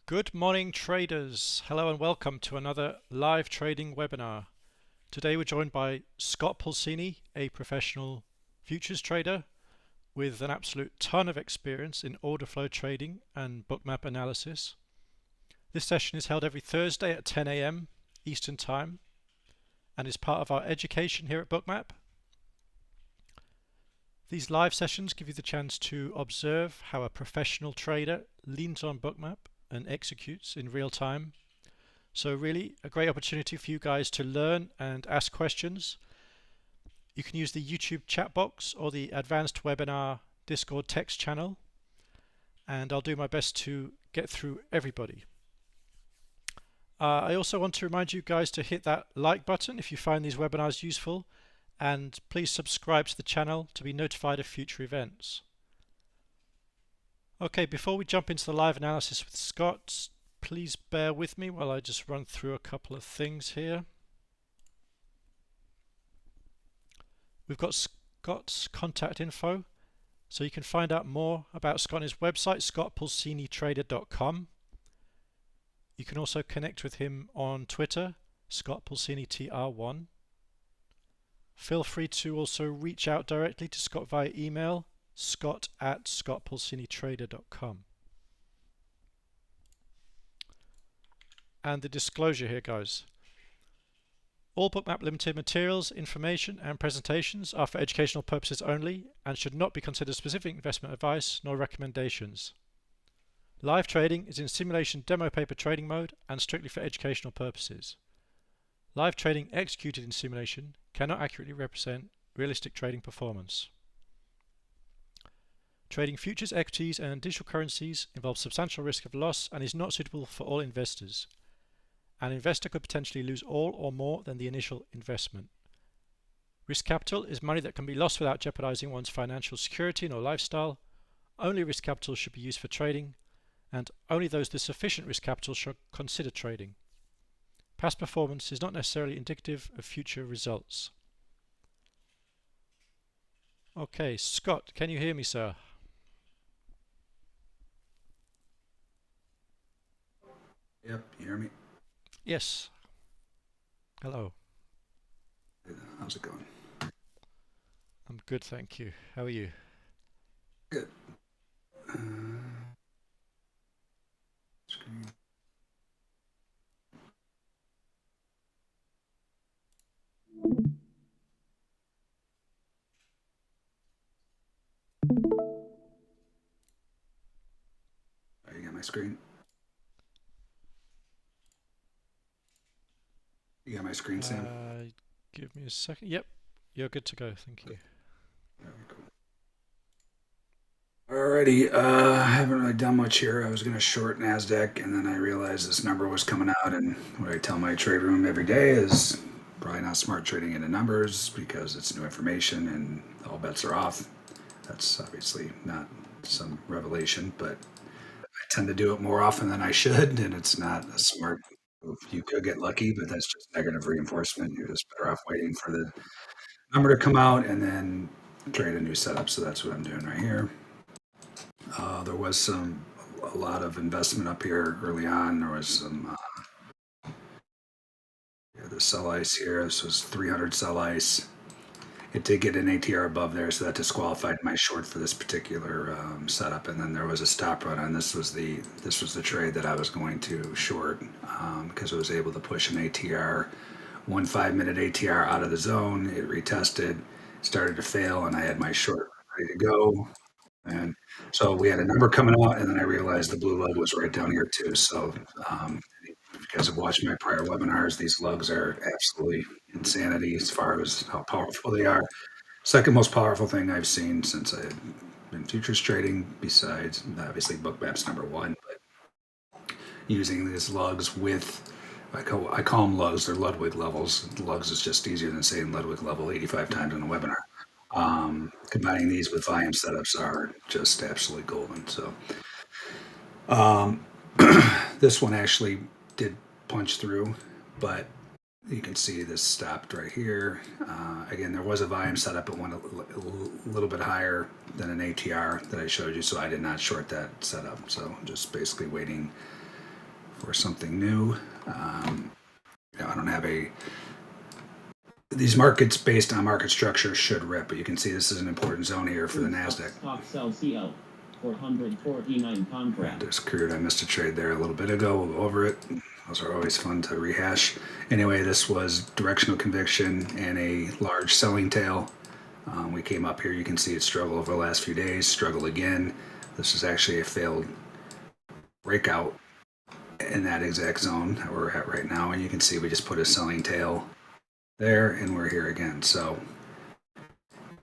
Good morning, traders. Hello and welcome to another live trading webinar. Today we're joined by Scott Pulcini, a professional futures trader with an absolute ton of experience in order flow trading and bookmap analysis. This session is held every Thursday at 10 a.m. Eastern Time and is part of our education here at Bookmap. These live sessions give you the chance to observe how a professional trader leans on Bookmap and executes in real time. So really a great opportunity for you guys to learn and ask questions. You can use the YouTube chat box or the advanced webinar Discord text channel, and I'll do my best to get through everybody. I also want to remind you guys to hit that like button if you find these webinars useful, and please subscribe to the channel to be notified of future events. Okay, before we jump into the live analysis with Scott, please bear with me while I just run through a couple of things here. We've got Scott's contact info, so you can find out more about Scott on his website, scottpulcinitrader.com. You can also connect with him on Twitter, scottpulcinitr1. Feel free to also reach out directly to Scott via email, scott@scottpulcinitrader.com. And the disclosure here, guys. All Bookmap Ltd materials, information and presentations are for educational purposes only and should not be considered specific investment advice nor recommendations. Live trading is in simulation demo paper trading mode and strictly for educational purposes. Live trading executed in simulation cannot accurately represent realistic trading performance. Trading futures, equities and digital currencies involves substantial risk of loss and is not suitable for all investors. An investor could potentially lose all or more than the initial investment. Risk capital is money that can be lost without jeopardizing one's financial security or lifestyle. Only risk capital should be used for trading, and only those with sufficient risk capital should consider trading. Past performance is not necessarily indicative of future results. Okay, Scott, can you hear me, sir? Yep, you hear me? Yes. Hello. How's it going? I'm good, thank you. How are you? Good. Screen. You got my screen? You got my screen, Sam? Give me a second. Yep, you're good to go, thank you. Very cool. Alrighty, I haven't really done much here. I was going to short NASDAQ, and then I realized this number was coming out, and what I tell my trade room every day is probably not smart trading into numbers because it's new information and all bets are off. That's obviously not some revelation, but I tend to do it more often than I should, and it's not a smart move. You could get lucky, but that's just negative reinforcement. You're just better off waiting for the number to come out and then trade a new setup. So that's what I'm doing right here. There was a lot of investment up here early on. There was some the sell ice here. This was 300 sell ice. It did get an ATR above there, so that disqualified my short for this particular setup. And then there was a stop run on this was the trade that I was going to short because it was able to push an ATR, 1 5-minute ATR out of the zone. It retested, started to fail, and I had my short ready to go. And so we had a number coming out, and then I realized the blue lug was right down here too. So if you guys have watched my prior webinars, these lugs are absolutely insanity as far as how powerful they are. Second most powerful thing I've seen since I've been futures trading, besides obviously Bookmap's number one. But using these lugs with, I call them lugs, they're Ludwig levels. Lugs is just easier than saying Ludwig level 85 times in a webinar. Combining these with volume setups are just absolutely golden. So this one actually did punch through, but you can see this stopped right here. Again, there was a volume setup. It went a little bit higher than an ATR that I showed you, so I did not short that setup. So just basically waiting for something new. I don't have these markets based on market structure should rip, but you can see this is an important zone here for the NASDAQ. Sell CL, 449 contract. There's crude. I missed a trade there a little bit ago. We'll go over it. Those are always fun to rehash. Anyway, this was directional conviction and a large selling tail. We came up here. You can see it struggled over the last few days. Struggle again. This is actually a failed breakout in that exact zone that we're at right now. And you can see we just put a selling tail there, and we're here again. So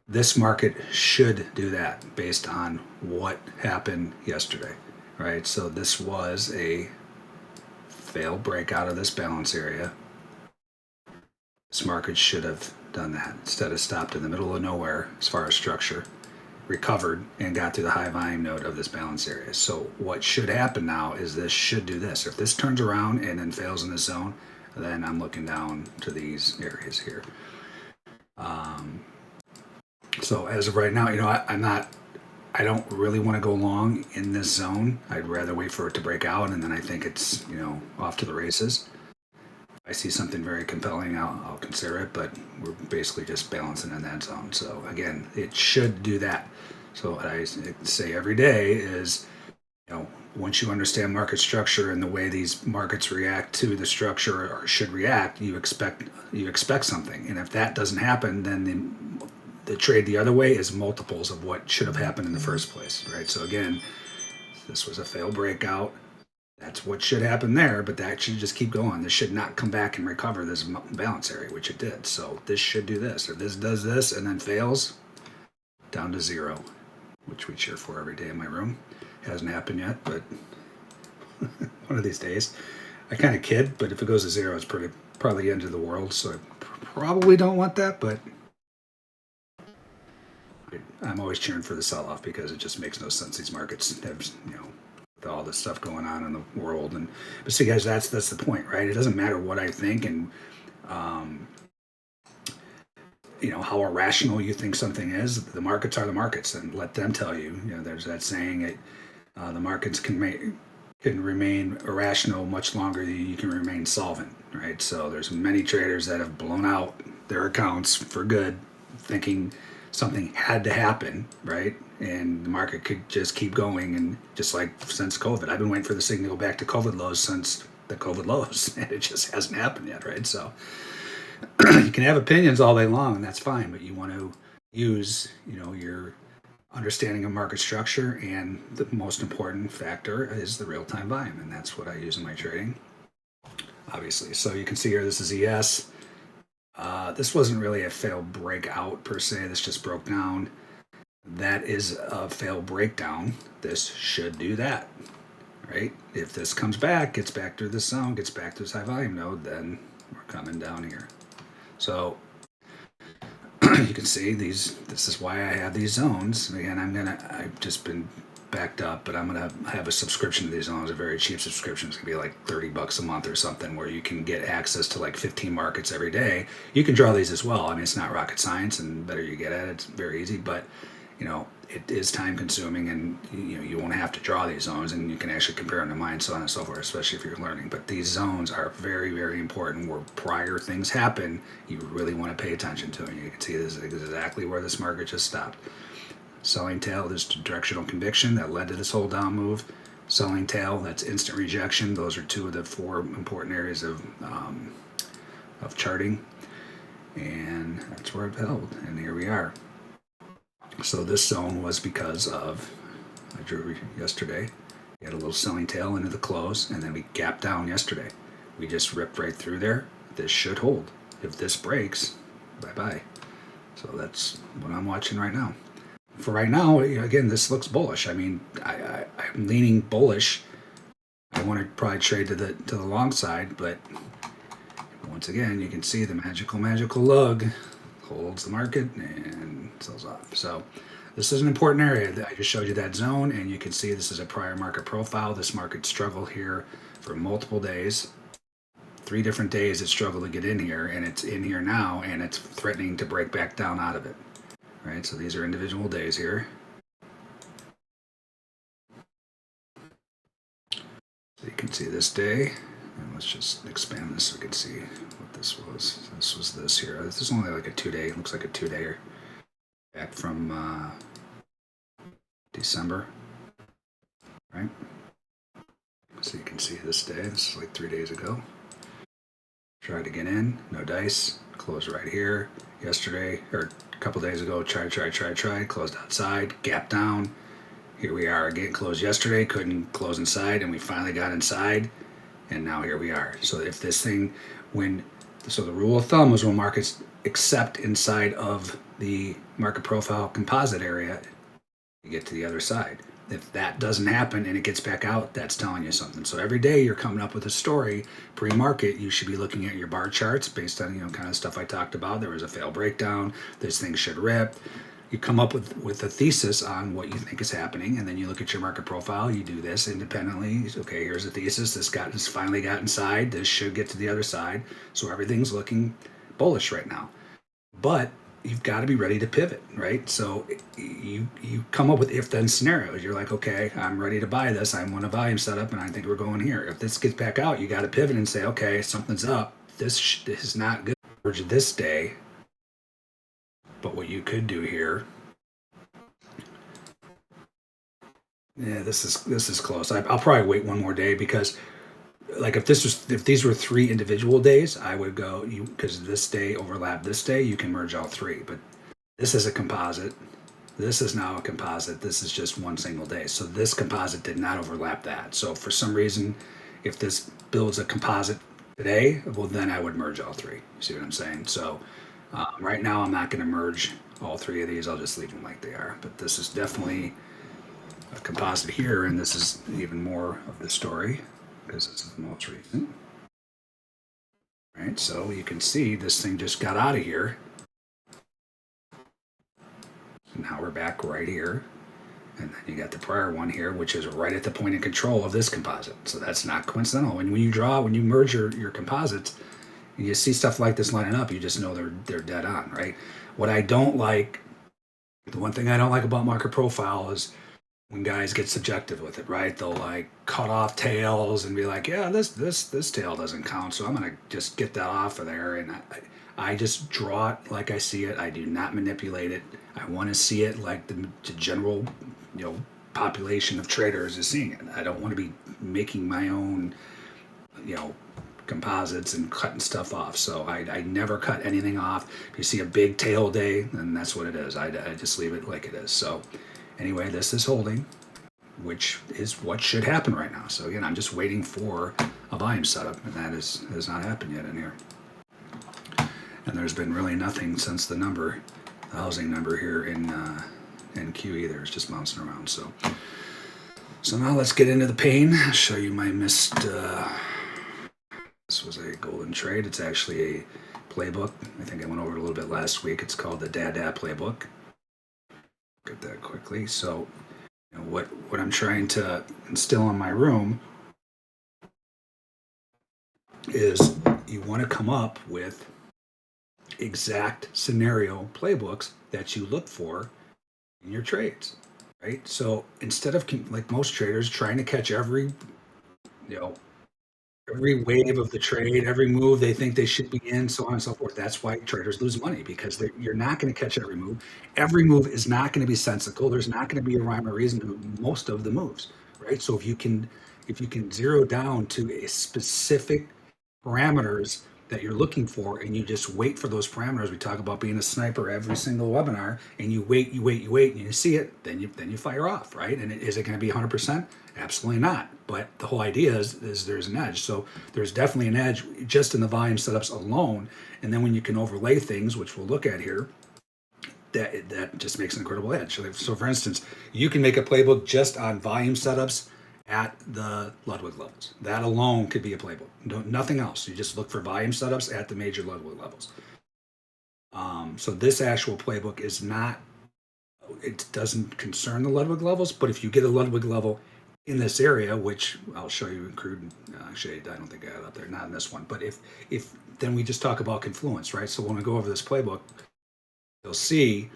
this market should do that based on what happened yesterday, right? So this was a failed breakout of this balance area. This market should have done that. Instead of stopped in the middle of nowhere as far as structure, recovered and got to the high volume node of this balance area. So what should happen now is this should do this. If this turns around and then fails in this zone, then I'm looking down to these areas here. So as of right now, I don't really want to go long in this zone. I'd rather wait for it to break out, and then I think it's, off to the races. If I see something very compelling, I'll consider it, but we're basically just balancing in that zone. So again, it should do that. So what I say every day is, once you understand market structure and the way these markets react to the structure or should react, you expect something. And if that doesn't happen, then the trade the other way is multiples of what should have happened in the first place, right? So again, this was a failed breakout. That's what should happen there, but that should just keep going. This should not come back and recover this balance area, which it did. So this should do this. If this does this and then fails, down to zero, which we cheer for every day in my room. Hasn't happened yet, but one of these days. I kind of kid, but if it goes to zero, it's probably the end of the world. So I probably don't want that, but I'm always cheering for the sell-off because it just makes no sense. These markets have, with all this stuff going on in the world, but see, guys, that's the point, right? It doesn't matter what I think and how irrational you think something is. The markets are the markets, and let them tell you. There's that saying that the markets can remain irrational much longer than you can remain solvent, right? So there's many traders that have blown out their accounts for good, thinking something had to happen, right? And the market could just keep going, and just like since COVID, I've been waiting for the signal to go back to COVID lows since the COVID lows, and it just hasn't happened yet, right? So you can have opinions all day long, and that's fine, but you want to use, your understanding of market structure, and the most important factor is the real-time volume, and that's what I use in my trading, obviously. So you can see here, this is ES. This wasn't really a failed breakout per se. This just broke down. That is a failed breakdown. This should do that, right? If this comes back, gets back to this zone, gets back to this high volume node, then we're coming down here. So you can see this is why I have these zones. Again, I've just been backed up, but I'm gonna have a subscription to these zones, a very cheap subscription. It's gonna be like $30 a month or something, where you can get access to like 15 markets every day. You can draw these as well. I mean, it's not rocket science, and the better you get at it, it's very easy, but it is time consuming, and you won't have to draw these zones, and you can actually compare them to mine, so on and so forth, especially if you're learning. But these zones are very, very important. Where prior things happen, you really want to pay attention to, and you can see this is exactly where this market just stopped. Selling tail, this directional conviction that led to this whole down move. Selling tail, that's instant rejection. Those are two of the four important areas of charting, and that's where it held, and here we are. So this zone was because of, I drew yesterday, we had a little selling tail into the close, and then we gapped down yesterday. We just ripped right through there. This should hold. If this breaks, bye-bye. So that's what I'm watching right now. For right now, again, this looks bullish. I mean, I'm leaning bullish. I want to probably trade to the long side, but once again, you can see the magical lug holds the market and sells off. So this is an important area. I just showed you that zone, and you can see this is a prior market profile. This market struggled here for multiple days. 3 different days it struggled to get in here, and it's in here now, and it's threatening to break back down out of it. Right, so these are individual days here. So you can see this day, and let's just expand this so we can see what this was. This was this here. This is only like a 2-day. It looks like a 2-dayer back from December, right? So you can see this day. This is like 3 days ago. Tried to get in, no dice. Closed right here. Yesterday, or a couple days ago, tried. Closed outside, gap down. Here we are again. Closed yesterday, couldn't close inside, and we finally got inside, and now here we are. So if this thing, so the rule of thumb is when markets accept inside of the market profile composite area, you get to the other side. If that doesn't happen and it gets back out, that's telling you something. So every day you're coming up with a story pre-market. You should be looking at your bar charts based on kind of stuff I talked about. There was a fail breakdown. This thing should rip. You come up with a thesis on what you think is happening, and then you look at your market profile. You do this independently. Okay, here's a thesis. This finally got inside. This should get to the other side. So everything's looking bullish right now. But you've got to be ready to pivot, right? So you come up with if-then scenarios. You're like, okay, I'm ready to buy this. I want a volume setup, and I think we're going here. If this gets back out, you got to pivot and say, okay, something's up. This is not good. This day, but what you could do here, yeah, this is close. I'll probably wait one more day because, like, if these were 3 individual days, I would go because this day overlapped this day. You can merge all 3, but this is a composite. This is now a composite. This is just one single day. So this composite did not overlap that. So for some reason, if this builds a composite today, well, then I would merge all 3. You see what I'm saying? So right now, I'm not going to merge all 3 of these. I'll just leave them like they are. But this is definitely a composite here, and this is even more of the story because this is the most recent. Right, so you can see this thing just got out of here. And now we're back right here. And then you got the prior one here, which is right at the point of control of this composite. So that's not coincidental. When you merge your composites, and you see stuff like this lining up, you just know they're dead on, right? What I don't like, the one thing I don't like about market profile is when guys get subjective with it, right? They'll like cut off tails and be like, yeah, this tail doesn't count, so I'm gonna just get that off of there. And I just draw it like I see it. I do not manipulate it. I want to see it like the general, population of traders is seeing it. I don't want to be making my own, composites and cutting stuff off. So I never cut anything off. If you see a big tail day, then that's what it is. I just leave it like it is. So anyway, this is holding, which is what should happen right now. So again, I'm just waiting for a volume setup, and that has not happened yet in here. And there's been really nothing since the housing number here in Q either. It's just bouncing around. So now let's get into the pain. I'll show you my missed. This was a golden trade. It's actually a playbook. I think I went over it a little bit last week. It's called the Dada Playbook. Look at that quickly. So, what I'm trying to instill in my room is you want to come up with exact scenario playbooks that you look for in your trades, right? So instead of like most traders trying to catch every wave of the trade, every move they think they should be in, so on and so forth. That's why traders lose money, because you're not going to catch every move. Every move is not going to be sensical. There's not going to be a rhyme or reason to most of the moves, right? So if you can zero down to a specific parameters that you're looking for, and you just wait for those parameters. We talk about being a sniper every single webinar, and you wait, and you see it, then you fire off, right? And is it going to be 100%? Absolutely not. But the whole idea is there's an edge. So there's definitely an edge just in the volume setups alone. And then when you can overlay things, which we'll look at here, that just makes an incredible edge. So for instance, you can make a playbook just on volume setups at the Ludwig levels. That alone could be a playbook. Nothing else. You just look for volume setups at the major Ludwig levels. So this actual playbook is not, it doesn't concern the Ludwig levels, but if you get a Ludwig level in this area, which I'll show you in crude shade, I don't think I had it up there, not in this one, but if then we just talk about confluence, right? So when we go over this playbook, you'll see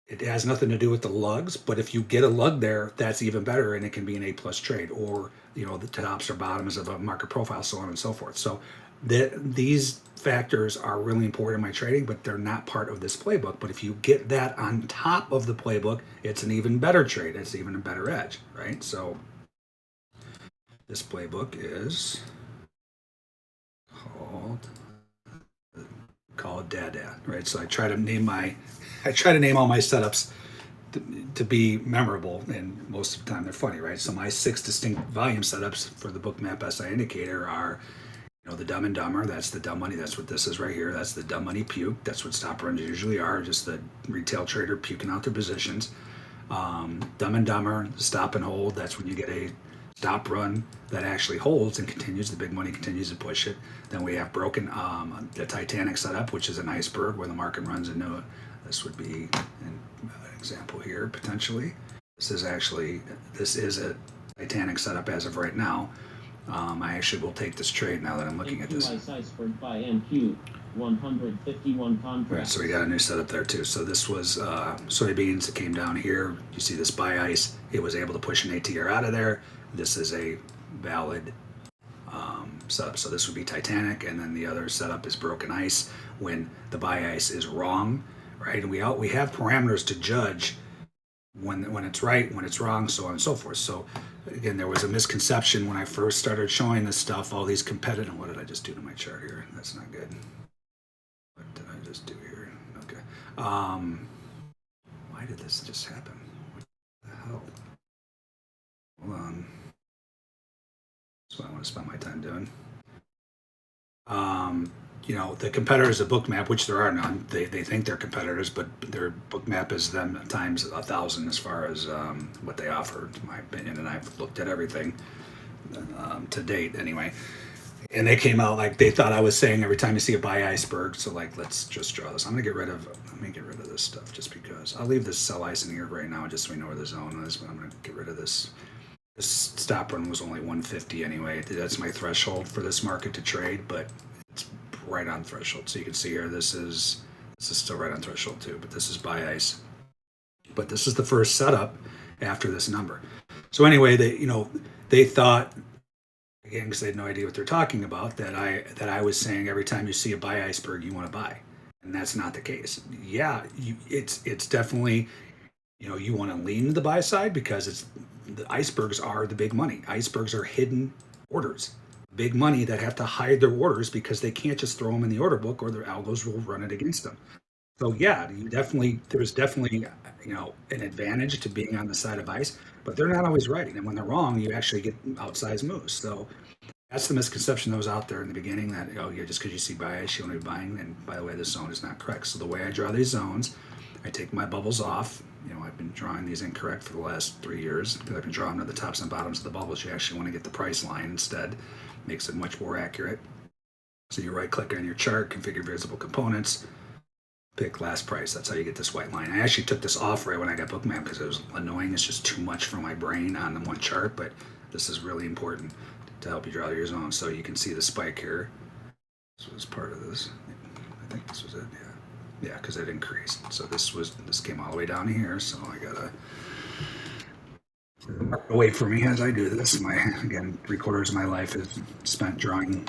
it has nothing to do with the lugs, but if you get a lug there, that's even better, and it can be an A+ trade, or the tops or bottoms of a market profile, so on and so forth. So these factors are really important in my trading, but they're not part of this playbook. But if you get that on top of the playbook, it's an even better trade. It's even a better edge, right? So this playbook is called Dada, right? So I try to name all my setups to be memorable, and most of the time they're funny, right? So my 6 distinct volume setups for the Bookmap SI indicator are, the Dumb and Dumber. That's the dumb money. That's what this is right here. That's the dumb money puke. That's what stop runs usually are, just the retail trader puking out their positions. Dumb and Dumber, stop and hold. That's when you get a stop run that actually holds and continues. The big money continues to push it. Then we have broken the Titanic setup, which is an iceberg where the market runs into it. This would be an example here potentially. This is a Titanic setup as of right now. I actually will take this trade now that I'm looking at this. Iceberg by NQ, 151 contracts. Right, so we got a new setup there too. So this was soybeans that came down here. You see this buy ice. It was able to push an ATR out of there. This is a valid setup. So this would be Titanic, and then the other setup is broken ice when the buy ice is wrong, right? And we have parameters to judge when it's right, when it's wrong, so on and so forth. So again, there was a misconception when I first started showing this stuff, all these competitive, what did I just do to my chart here? That's not good. What did I just do here? Okay. Why did this just happen? What the hell? Hold on. That's what I want to spend my time doing. The competitors of Bookmap, which there are none, they think they're competitors, but their Bookmap is them times 1,000 as far as what they offer, in my opinion. And I've looked at everything to date anyway. And they came out like they thought I was saying every time you see a buy iceberg. So like, let's just draw this. Let me get rid of this stuff just because. I'll leave this sell ice in here right now just so we know where the zone is, but I'm going to get rid of this. This stop run was only 150 anyway. That's my threshold for this market to trade, but it's right on threshold. So you can see here, this is still right on threshold too, but this is buy ice. But this is the first setup after this number. So anyway, they thought, again, because they had no idea what they're talking about, that I was saying every time you see a buy iceberg, you want to buy, and that's not the case. Yeah, it's definitely, you want to lean to the buy side because the icebergs are the big money. Icebergs are hidden orders, big money that have to hide their orders because they can't just throw them in the order book or their algos will run it against them. So yeah, there's definitely an advantage to being on the side of ice, but they're not always right. And when they're wrong, you actually get outsized moves. So that's the misconception that was out there in the beginning that, just because you see buy ice, you want to be buying. And by the way, this zone is not correct. So the way I draw these zones, I take my bubbles off. I've been drawing these incorrect for the last 3 years because I've been drawing to the tops and bottoms of the bubbles. You actually want to get the price line instead. Makes it much more accurate. So you right click on your chart, configure visible components, pick last price. That's how you get this white line. I actually took this off right when I got Bookmap because it was annoying. It's just too much for my brain on the one chart, but this is really important to help you draw your zone. So you can see the spike here. This was part of this. I think this was it. Yeah, because it increased. So this came all the way down here. So I gotta wait for me as I do this. Again, 3/4 of my life is spent drawing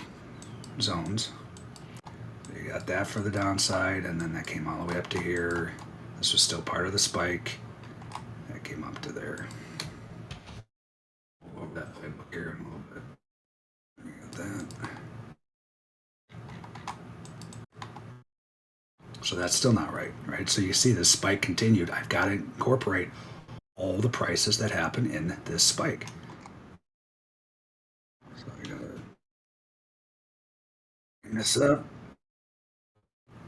zones. You got that for the downside, and then that came all the way up to here. This was still part of the spike. That came up to there. We'll move that here in a little bit. You got that. So that's still not right? So you see this spike continued. I've got to incorporate all the prices that happen in this spike. So I gotta bring this up.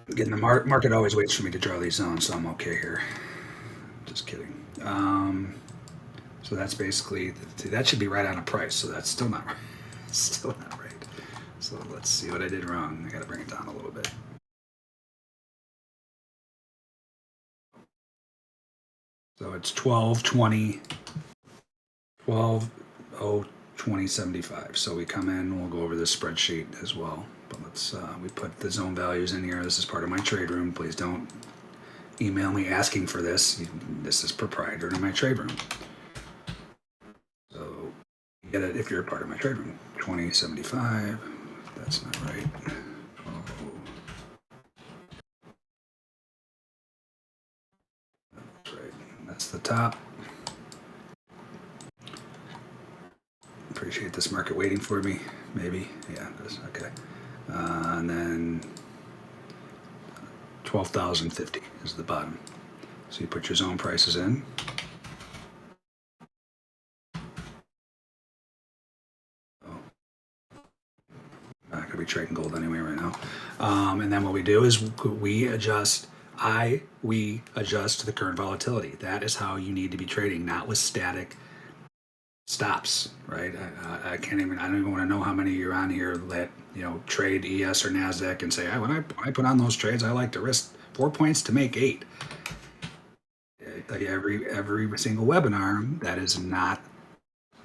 Again, the market always waits for me to draw these zones, so I'm okay here. Just kidding. So that's basically, that should be right on a price, so that's still not right. Still not right. So let's see what I did wrong. I gotta bring it down a little bit. So it's 12.20, 12.020.75. So we come in, we'll go over this spreadsheet as well. But we put the zone values in here. This is part of my trade room. Please don't email me asking for this. This is proprietary to my trade room. So Get it if you're a part of my trade room. 2075. That's not right. That's right. That's the top. Appreciate this market waiting for me. Maybe. Yeah, it is. Okay. And then 12,050 is the bottom. So you put your zone prices in. Not going to be trading gold anyway right now. And then what we do is we adjust. We adjust to the current volatility. That is how you need to be trading, not with static stops, right? I can't even. I don't even want to know how many you're on here that trade ES or Nasdaq and say, when I put on those trades, I like to risk 4 points to make 8. I tell you every single webinar that is not.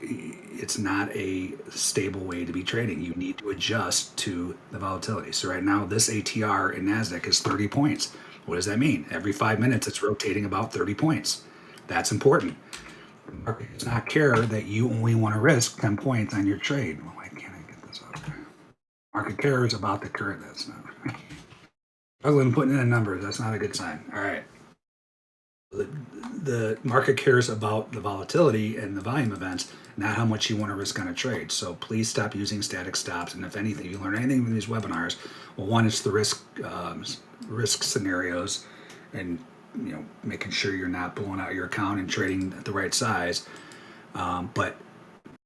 It's not a stable way to be trading. You need to adjust to the volatility. So right now, this ATR in Nasdaq is 30 points. What does that mean? Every 5 minutes, it's rotating about 30 points. That's important. The market does not care that you only want to risk 10 points on your trade. Well, why can't I get this out? Market cares about the current. That's not right. Struggling putting in numbers. That's not a good sign. All right. The market cares about the volatility and the volume events, not how much you want to risk on a trade. So please stop using static stops. And if anything, you learn anything from these webinars, well, one is the risk scenarios, and making sure you're not blowing out your account and trading at the right size. But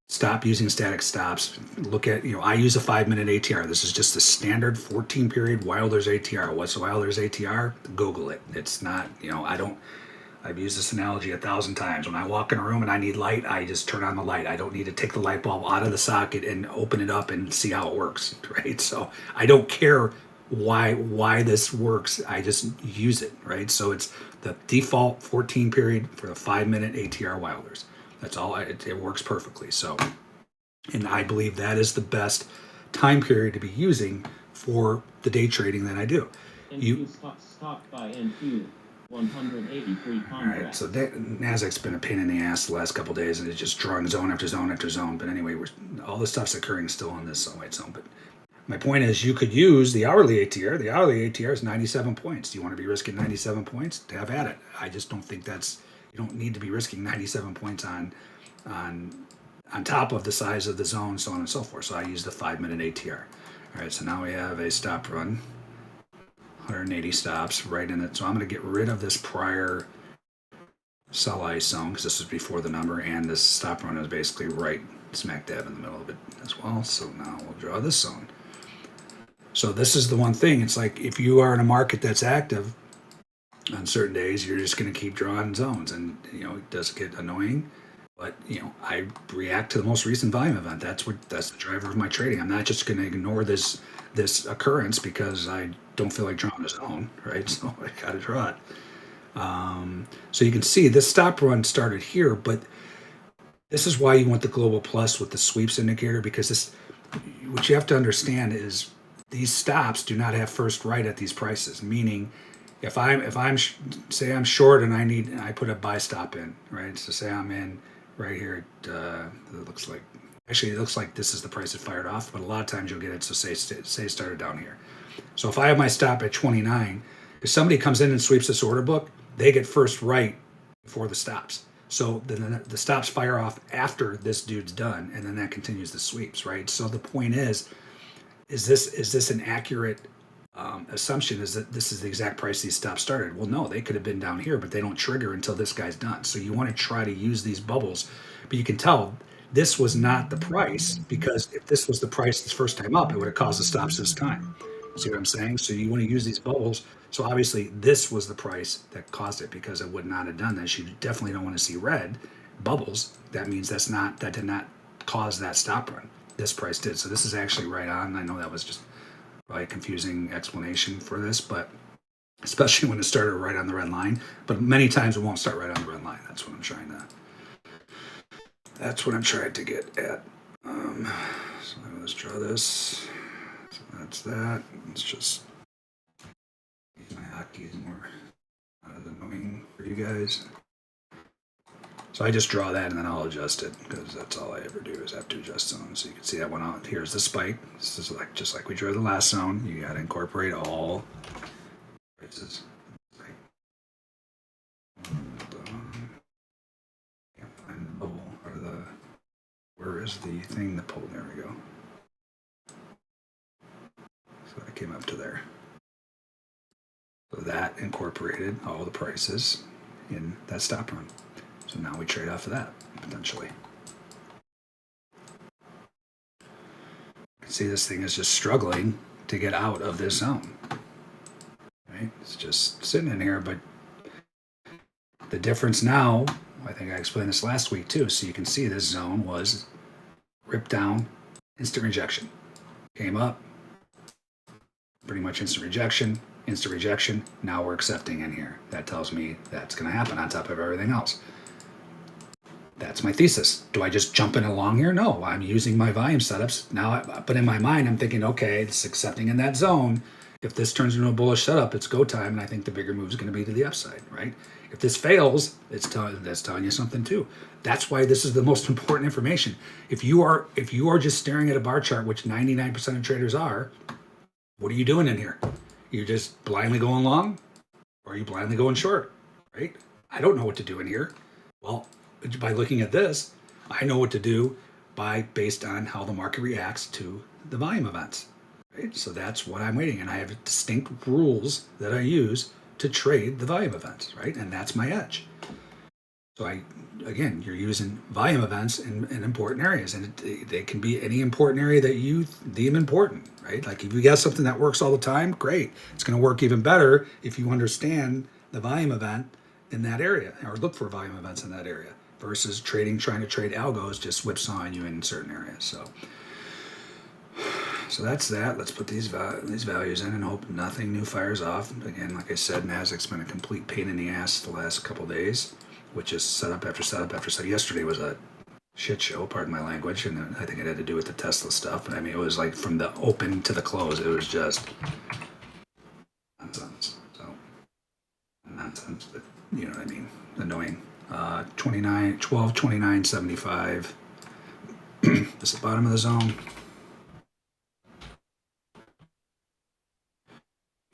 stop using static stops. Look at I use a 5-minute ATR. This is just the standard 14 period Wilder's ATR. What's Wilder's ATR? Google it. It's not I've used this analogy 1,000 times. When I walk in a room and I need light, I just turn on the light. I don't need to take the light bulb out of the socket and open it up and see how it works, right? So I don't care why this works. I just use it, right? So it's the default 14 period for the 5-minute ATR Wilders. That's all. It works perfectly. So, and I believe that is the best time period to be using for the day trading that I do. NQ stopped by NQ. 183 contracts. All right, so Nasdaq's been a pain in the ass the last couple of days, and it's just drawing zone after zone after zone. But anyway, all the stuff's occurring still in this white zone. But my point is, you could use the hourly ATR. The hourly ATR is 97 points. Do you want to be risking 97 points? Have at it. I just don't think you don't need to be risking 97 points on top of the size of the zone, so on and so forth. So I use the 5-minute ATR. All right, so now we have a stop run. 180 stops right in it. So I'm going to get rid of this prior sell ice zone because this was before the number, and this stop run is basically right smack dab in the middle of it as well. So now we'll draw this zone. So this is the one thing. It's like if you are in a market that's active on certain days, you're just going to keep drawing zones, and it does get annoying. But I react to the most recent volume event. That's the driver of my trading. I'm not just going to ignore this occurrence because I don't feel like drawing a zone, right? So I got to draw it. So you can see this stop run started here, but this is why you want the global plus with the sweeps indicator, because what you have to understand is these stops do not have first right at these prices. Meaning, if I'm say I'm short and I put a buy stop in, right? So say I'm in right here. It looks like this is the price it fired off, but a lot of times you'll get it. So say it started down here. So if I have my stop at 29, if somebody comes in and sweeps this order book, they get first right before the stops. So then the stops fire off after this dude's done, and then that continues the sweeps, right? So the point is this an accurate assumption? Is that this is the exact price these stops started? Well, no, they could have been down here, but they don't trigger until this guy's done. So you want to try to use these bubbles, but you can tell this was not the price, because if this was the price this first time up, it would have caused the stops this time. See what I'm saying? So you want to use these bubbles. So obviously this was the price that caused it, because it would not have done this. You definitely don't want to see red bubbles. That means that did not cause that stop run. This price did. So this is actually right on. I know that was just probably a confusing explanation for this, but especially when it started right on the red line. But many times it won't start right on the red line. That's what I'm trying to get at. So let's draw this. So that's that. Let's just use my hotkeys more. Not as annoying for you guys. So I just draw that and then I'll adjust it because that's all I ever do is have to adjust zones. So you can see that one out. Here's the spike. This is like just like we drew the last zone. You got to incorporate all prices. Can't find the bubble or the. Where is the thing that pulled? There we go. So I came up to there. So that incorporated all the prices in that stop run. So now we trade off of that, potentially. You can see this thing is just struggling to get out of this zone. Right? It's just sitting in here, but the difference now, I think I explained this last week too, so you can see this zone was ripped down, instant rejection. Came up, pretty much instant rejection, now we're accepting in here. That tells me that's going to happen on top of everything else. That's my thesis. Do I just jump in along here? No, I'm using my volume setups. Now, but in my mind, I'm thinking, okay, it's accepting in that zone. If this turns into a bullish setup, it's go time, and I think the bigger move is going to be to the upside, right? If this fails, that's telling you something too. That's why this is the most important information. If you are just staring at a bar chart, which 99% of traders are, what are you doing in here? You're just blindly going long, or are you blindly going short, right? I don't know what to do in here. Well, by looking at this, I know what to do based on how the market reacts to the volume events. Right? So that's what I'm waiting, and I have distinct rules that I use to trade the volume events, right? And that's my edge. So again, you're using volume events in important areas, and they can be any important area that you deem important, right? Like if you got something that works all the time, great. It's going to work even better if you understand the volume event in that area, or look for volume events in that area, versus trying to trade algos just whipsawing you in certain areas. So that's that. Let's put these values in and hope nothing new fires off. Again, like I said, Nasdaq's been a complete pain in the ass the last couple of days, which is setup after setup after setup. Yesterday was a shit show, pardon my language, and I think it had to do with the Tesla stuff. But I mean, it was like from the open to the close, it was just nonsense. So nonsense, but you know what I mean. Annoying. 1229.75. This is the bottom of the zone.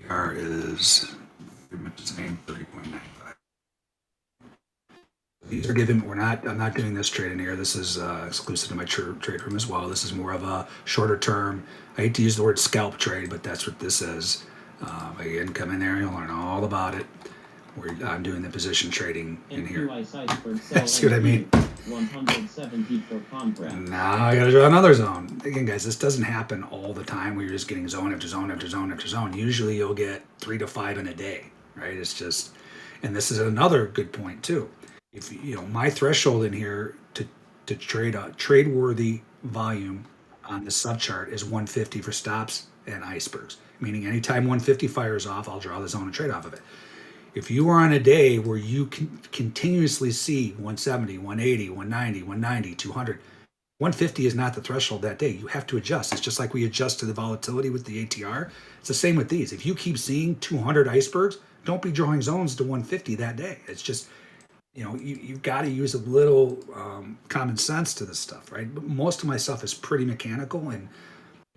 PR is pretty much the same, 30.95. These are given. I'm not doing this trade in here. This is exclusive to my trade room as well. This is more of a shorter term. I hate to use the word scalp trade, but that's what this is. Again, come in there, you'll learn all about it. I'm doing the position trading in here. See what I mean? 170 per contract. Now I gotta draw another zone. Again, guys, this doesn't happen all the time where you're just getting zone after zone after zone after zone. Usually you'll get 3 to 5 in a day, right? It's just, and this is another good point too. If my threshold in here to trade a trade-worthy volume on the subchart is 150 for stops and icebergs. Meaning anytime 150 fires off, I'll draw the zone and trade off of it. If you are on a day where you can continuously see 170, 180, 190, 190, 200, 150 is not the threshold that day. You have to adjust. It's just like we adjust to the volatility with the ATR. It's the same with these. If you keep seeing 200 icebergs, don't be drawing zones to 150 that day. It's just, you've got to use a little common sense to this stuff, right? But most of my stuff is pretty mechanical and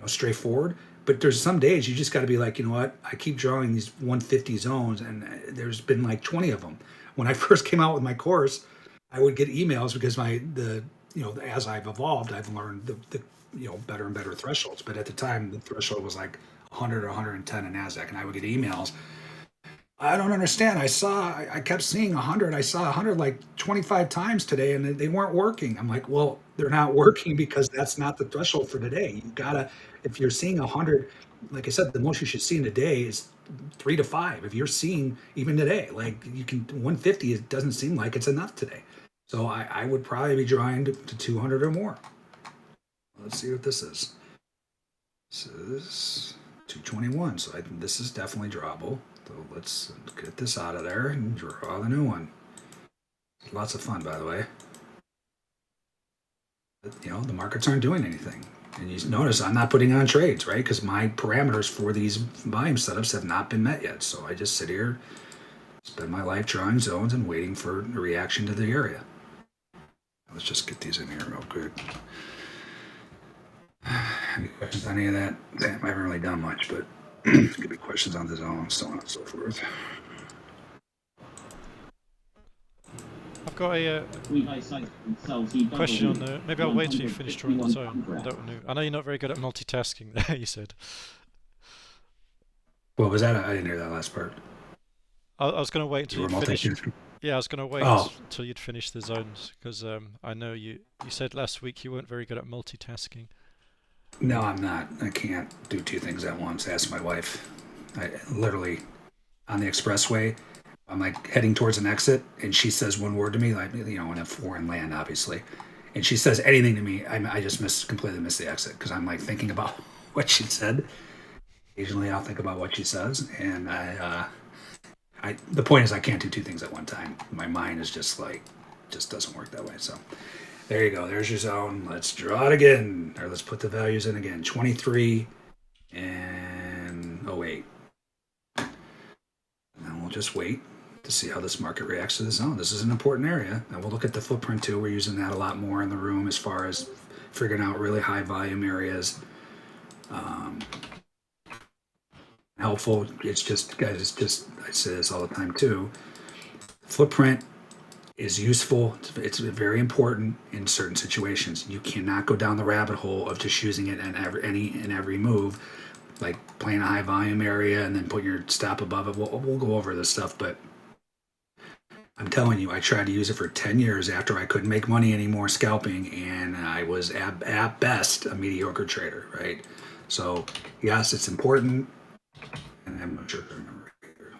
straightforward. But there's some days you just got to be like, you know what? I keep drawing these 150 zones, and there's been like 20 of them. When I first came out with my course, I would get emails because as I've evolved, I've learned the better and better thresholds. But at the time, the threshold was like 100 or 110 in Nasdaq, and I would get emails. I don't understand. I kept seeing 100. I saw 100 like 25 times today, and they weren't working. I'm like, well, they're not working because that's not the threshold for today. You gotta, if you're seeing 100, like I said, the most you should see in a day is 3 to 5. If you're seeing even today, like 150, it doesn't seem like it's enough today. So I would probably be drawing to 200 or more. Let's see what this is. This is 221. So this is definitely drawable. So let's get this out of there and draw the new one. Lots of fun, by the way. But, the markets aren't doing anything. And you notice I'm not putting on trades, right? Because my parameters for these volume setups have not been met yet. So I just sit here, spend my life drawing zones and waiting for a reaction to the area. Let's just get these in here real quick. Any questions on any of that? Damn, I haven't really done much, but could be questions on the zone, so on and so forth. I've got a question on the. Maybe I'll wait till you finish drawing the zone. I don't know. I know you're not very good at multitasking. There, you said. What was that? I didn't hear that last part. I was going to wait until you finished. Yeah, I was going to wait until you'd finished the zones because I know you said last week you weren't very good at multitasking. No, I'm not. I can't do two things at once. Ask my wife. I literally on the expressway. I'm like heading towards an exit, and she says one word to me, like in a foreign land, obviously, and she says anything to me. I just completely miss the exit because I'm like thinking about what she said. Occasionally, I'll think about what she says, and the point is I can't do two things at one time. My mind is just doesn't work that way. So there you go. There's your zone. Let's draw it again, or let's put the values in again. 23 and 08. And then we'll just wait to see how this market reacts to the zone. This is an important area. And we'll look at the footprint too. We're using that a lot more in the room as far as figuring out really high volume areas. Helpful. It's just, guys, I say this all the time too. Footprint is useful. It's very important in certain situations. You cannot go down the rabbit hole of just using it in every move, like playing a high volume area and then put your stop above it. We'll go over this stuff, but I'm telling you, I tried to use it for 10 years after I couldn't make money anymore scalping, and I was at best a mediocre trader, right? So yes, it's important, and I'm not sure if I remember either.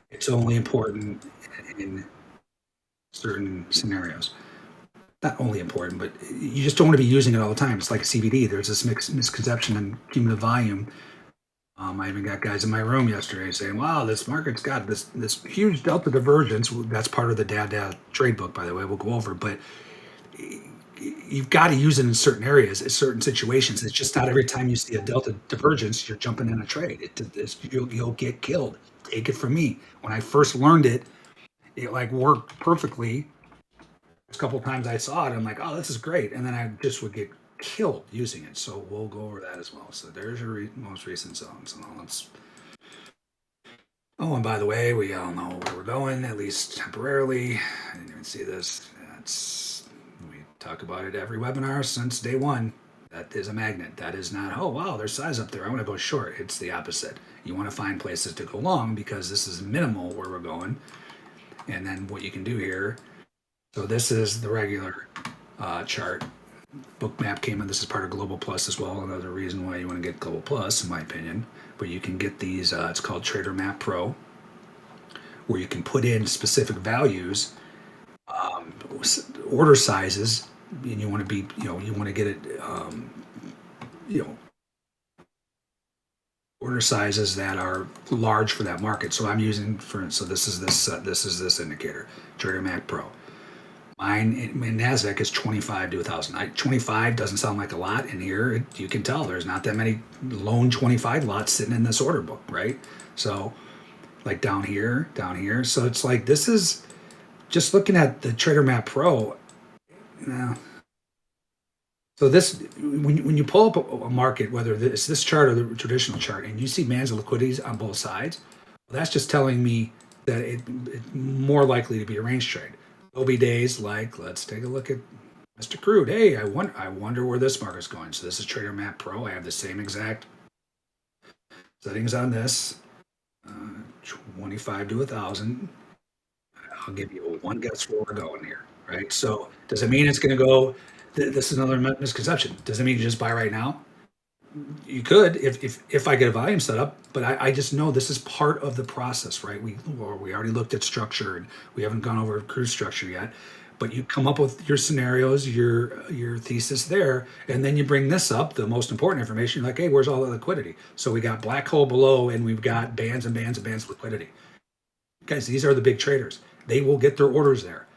It's only important in certain scenarios. Not only important, but you just don't want to be using it all the time. It's like a CBD. There's this misconception in cumulative volume. I even got guys in my room yesterday saying, wow, this market's got this huge delta divergence. That's part of the dad trade book, by the way. We'll go over, but you've got to use it in certain areas, in certain situations. It's just not every time you see a delta divergence, you're jumping in a trade. You'll get killed. Take it from me. When I first learned it, it like worked perfectly. A couple of times I saw it, I'm like, oh, this is great. And then I just would get killed using it. So we'll go over that as well. So there's your most recent zones. Oh, and by the way, we all know where we're going, at least temporarily. I didn't even see this. We talk about it every webinar since day one. That is a magnet. That is not, oh, wow, there's size up there. I want to go short. It's the opposite. You want to find places to go long because this is minimal where we're going. And then what you can do here. So this is the regular chart. Bookmap came in. This is part of Global Plus as well. Another reason why you want to get Global Plus, in my opinion. But you can get these. It's called Tradermap Pro, where you can put in specific values, order sizes, and you want to be, you want to get it, order sizes that are large for that market. So I'm using so this is this indicator, Tradermap Pro. Mine in NASDAQ is 25 to 1,000. 25 doesn't sound like a lot in here. You can tell there's not that many lone 25 lots sitting in this order book, right? So like down here. So it's like, this is just looking at the Tradermap Pro. So this, when you pull up a market, whether it's this chart or the traditional chart, and you see bands of liquidities on both sides, well, that's just telling me that it's more likely to be a range trade. There'll be days like, let's take a look at Mr. Crude. Hey, I wonder where this market's going. So this is Tradermap Pro. I have the same exact settings on this, 25 to 1,000. I'll give you one guess where we're going here, right? So does it mean it's going to go? This is another misconception. Does it mean you just buy right now? You could if I get a volume set up, but I just know this is part of the process, right? We already looked at structure, and we haven't gone over crude structure yet. But you come up with your scenarios, your thesis there, and then you bring this up, the most important information. You're like, hey, where's all the liquidity? So we got black hole below, and we've got bands and bands and bands of liquidity. Guys, these are the big traders. They will get their orders there.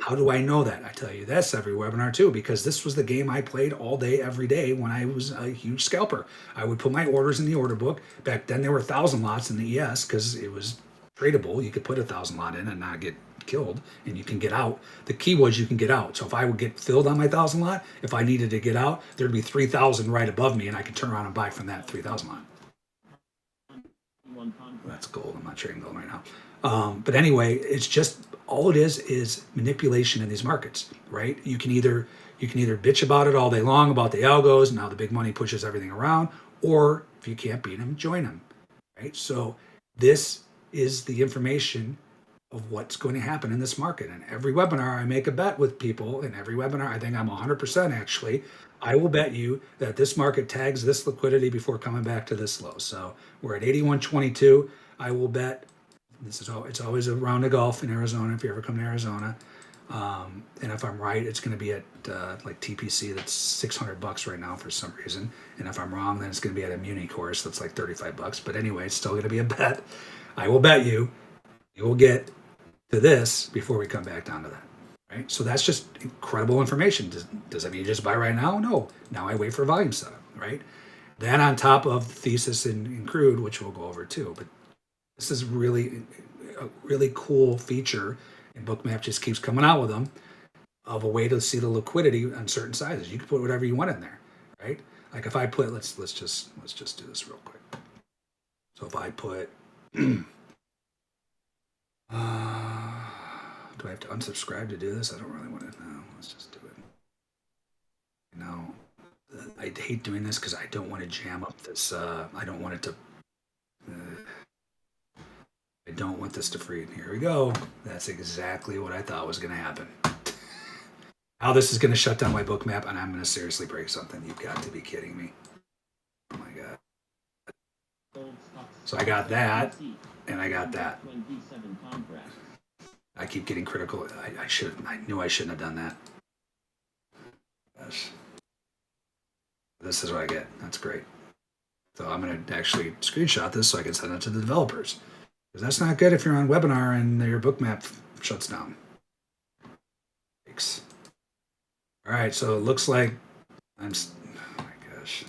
How do I know that? I tell you this every webinar too, because this was the game I played all day, every day when I was a huge scalper. I would put my orders in the order book. Back then there were 1,000 lots in the ES because it was tradable. You could put 1,000 lot in and not get killed and you can get out. The key was you can get out. So if I would get filled on my 1,000 lot, if I needed to get out, there'd be 3,000 right above me and I could turn around and buy from that 3,000 lot. That's gold. I'm not trading gold right now. But anyway, it's just all it is manipulation in these markets, right? You can either bitch about it all day long about the algos and how the big money pushes everything around, or if you can't beat them, join them, right? So this is the information of what's going to happen in this market. And every webinar I make a bet with people, and every webinar I think I'm 100% actually, I will bet you that this market tags this liquidity before coming back to this low. So we're at 81.22. I will bet it's always a round of golf in Arizona if you ever come to Arizona. And if I'm right, it's going to be at like TPC that's $600 right now for some reason. And if I'm wrong, then it's going to be at a Muni course that's like $35. But anyway, it's still going to be a bet. I will bet you will get to this before we come back down to that. Right? So that's just incredible information. Does that mean you just buy right now? No. Now I wait for volume setup, right? Then on top of the thesis in crude, which we'll go over too. But this is really a really cool feature, and Bookmap just keeps coming out with them, of a way to see the liquidity on certain sizes. You can put whatever you want in there, right? Like if I put, let's just do this real quick. So if I put, do I have to unsubscribe to do this? I don't really want to know. Let's just do it. No, I hate doing this because I don't want to jam up this. I don't want it to. I don't want this to freeze. Here we go. That's exactly what I thought was going to happen. Now this is going to shut down my Bookmap, and I'm going to seriously break something. You've got to be kidding me. Oh my god. So I got that, and I got that. I keep getting critical. I knew I shouldn't have done that. Gosh. This is what I get. That's great. So I'm going to actually screenshot this so I can send it to the developers. Because that's not good if you're on webinar and your Bookmap shuts down. Thanks. All right, so it looks like oh my gosh.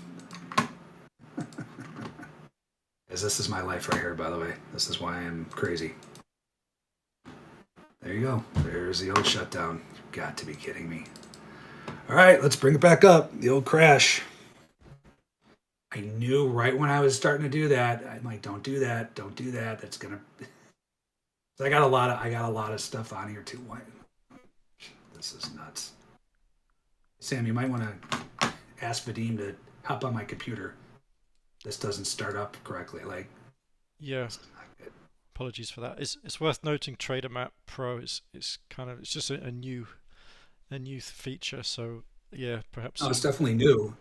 This is my life right here, by the way. This is why I'm crazy. There you go. There's the old shutdown. You've got to be kidding me. All right, let's bring it back up. The old crash. I knew right when I was starting to do that, I'm like, don't do that. Don't do that. That's gonna. So I got a lot of stuff on here too. What? This is nuts. Sam, you might want to ask Vadim to hop on my computer. This doesn't start up correctly. Like, yeah. Apologies for that. It's worth noting Tradermap Pro is it's just a new feature. So yeah, perhaps. No, it's definitely new.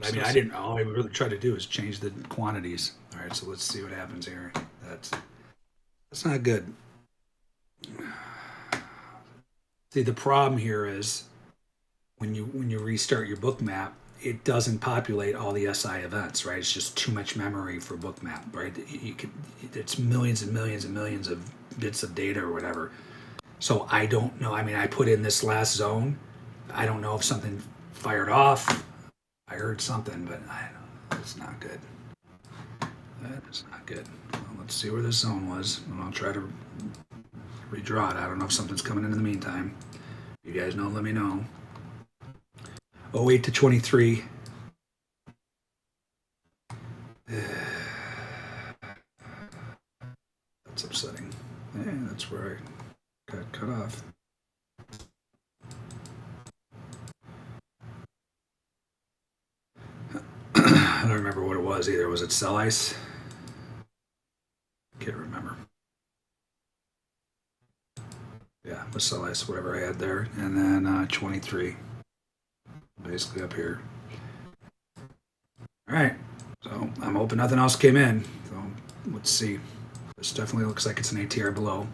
I mean, I didn't. All I really tried to do is change the quantities. All right, so let's see what happens here. That's not good. See, the problem here is when you restart your Bookmap, it doesn't populate all the SI events, right? It's just too much memory for Bookmap, right? It's millions and millions and millions of bits of data or whatever. So I don't know. I mean, I put in this last zone. I don't know if something fired off. I heard something, but I don't know. It's not good. That is not good. Well, let's see where this zone was, and I'll try to redraw it. I don't know if something's coming in the meantime. You guys know, let me know. 08 to 23. That's upsetting. Yeah, that's where I got cut off. I don't remember what it was either. Was it sell ice? Can't remember. Yeah, it was sell ice, whatever I had there. And then 23. Basically up here. All right. So I'm hoping nothing else came in. So let's see. This definitely looks like it's an ATR below.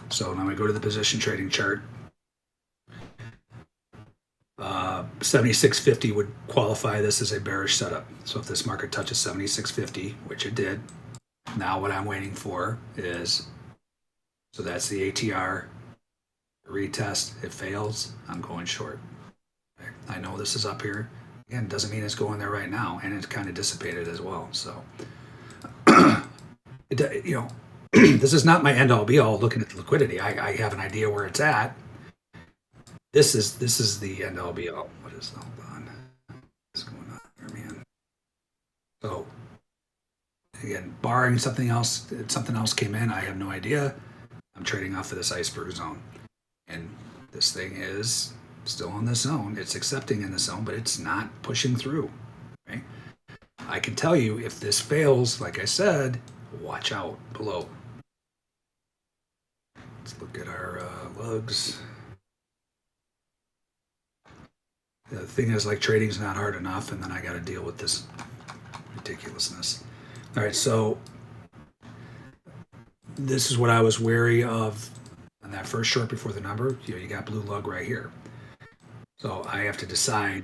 So now we go to the position trading chart. 76.50 would qualify this as a bearish setup. So if this market touches 76.50, which it did, now what I'm waiting for is, so that's the ATR retest. It fails, I'm going short. I know this is up here. Again, it doesn't mean it's going there right now, and it's kind of dissipated as well. So, this is not my end all be all looking at the liquidity. I have an idea where it's at. This is the end all be all. What is, hold on. What's going on here, man? So again, barring something else came in, I have no idea. I'm trading off of this iceberg zone. And this thing is still in this zone. It's accepting in the zone, but it's not pushing through. Right? I can tell you if this fails, like I said, watch out below. Let's look at our lugs. The thing is, like, trading's not hard enough, and then I got to deal with this ridiculousness. All right, so this is what I was wary of on that first short before the number. You got blue lug right here. So I have to decide,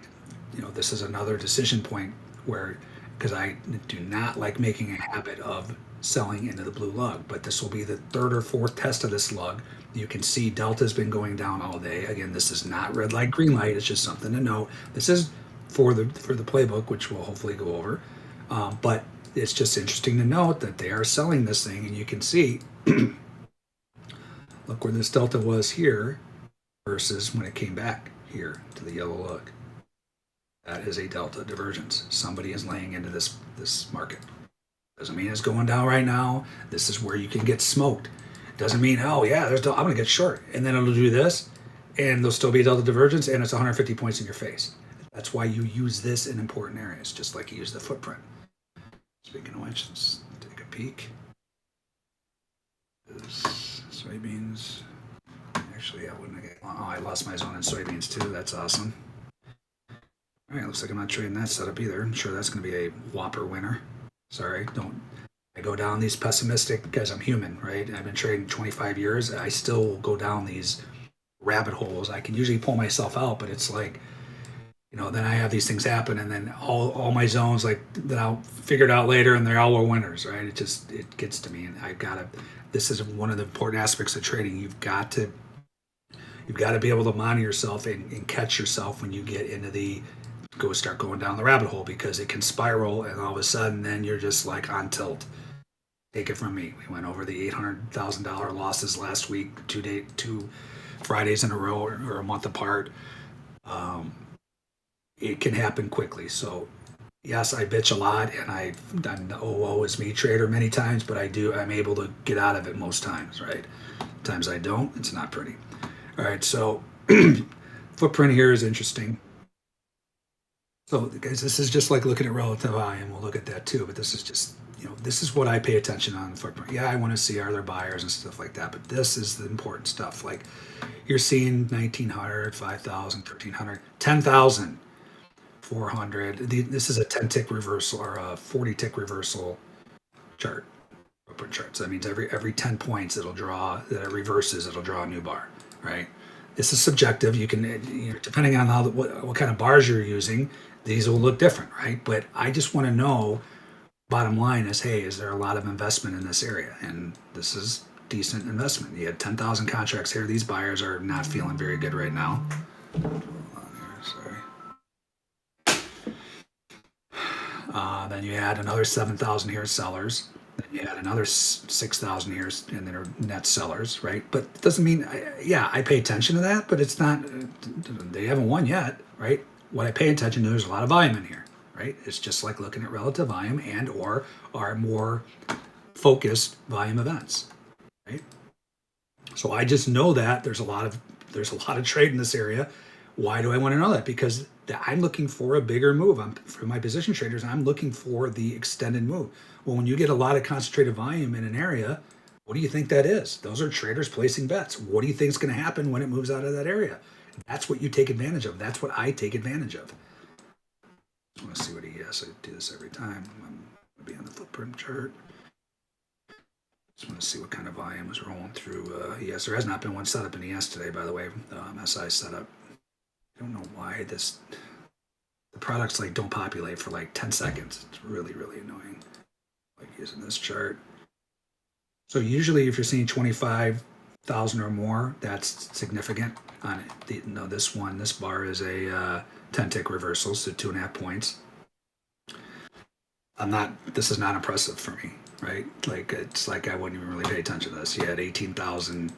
this is another decision point where, because I do not like making a habit of selling into the blue lug, but this will be the third or fourth test of this lug. You can see Delta's been going down all day. Again, this is not red light, green light. It's just something to know. This is for the playbook, which we'll hopefully go over. But it's just interesting to note that they are selling this thing, and you can see, look where this Delta was here versus when it came back here to the yellow lug. That is a Delta divergence. Somebody is laying into this market. Doesn't mean it's going down right now. This is where you can get smoked. Doesn't mean, oh yeah, I'm going to get short. And then it'll do this, and there'll still be a Delta divergence, and it's 150 points in your face. That's why you use this in important areas, just like you use the footprint. Speaking of which, let's take a peek. This soybeans. Actually, I lost my zone in soybeans too. That's awesome. All right, looks like I'm not trading that setup either. I'm sure that's going to be a whopper winner. Sorry, I go down these pessimistic, because I'm human, right? I've been trading 25 years. I still go down these rabbit holes. I can usually pull myself out, but it's like, then I have these things happen, and then all my zones, like, that I'll figure it out later, and they're all winners, right? It gets to me, and this is one of the important aspects of trading. You've got to be able to monitor yourself and catch yourself when you get into start going down the rabbit hole, because it can spiral, and all of a sudden then you're just like on tilt. Take it from me. We went over the $800,000 losses last week, 2 Fridays in a row or a month apart. It can happen quickly. So yes, I bitch a lot, and I've done the woe is me trader many times, but I'm able to get out of it most times, right? Times I don't, it's not pretty. All right, so footprint here is interesting. So guys, this is just like looking at relative volume. We'll look at that too, but this is just, this is what I pay attention on the footprint. Yeah, I want to see are there buyers and stuff like that, but this is the important stuff. Like, you're seeing 1,900, 5,000, 1,300, 10,000, 400. This is a 10-tick reversal or a 40-tick reversal chart, footprint chart. So that means every 10 points that it reverses, it'll draw a new bar, right? This is subjective. You can, depending on what kind of bars you're using, these will look different, right? But I just want to know, bottom line is, hey, is there a lot of investment in this area? And this is decent investment. You had 10,000 contracts here. These buyers are not feeling very good right now. Hold on here, sorry. Then you had another 7,000 here sellers. Then you had another 6,000 here, and they're net sellers, right? But it doesn't mean, I pay attention to that, but it's not, they haven't won yet, right? What I pay attention to, there's a lot of volume in here, right? It's just like looking at relative volume and or our more focused volume events, right? So I just know that there's a lot of trade in this area. Why do I want to know that? Because I'm looking for a bigger move. For my position traders, I'm looking for the extended move. Well, when you get a lot of concentrated volume in an area, what do you think that is? Those are traders placing bets. What do you think is going to happen when it moves out of that area? That's what you take advantage of. That's what I take advantage of. I just want to see what he has. I do this every time. I'm going to be on the footprint chart. Just want to see what kind of volume is rolling through ES. There has not been one setup in ES today, by the way. SI setup. I don't know why the products don't populate for 10 seconds. It's really, really annoying. Like using this chart. So usually if you're seeing 25,000 or more, that's significant on it. This bar is a 10-tick reversal, so 2.5 points. This is not impressive for me. right? Like it's like I wouldn't even really pay attention to this. You had 18,000.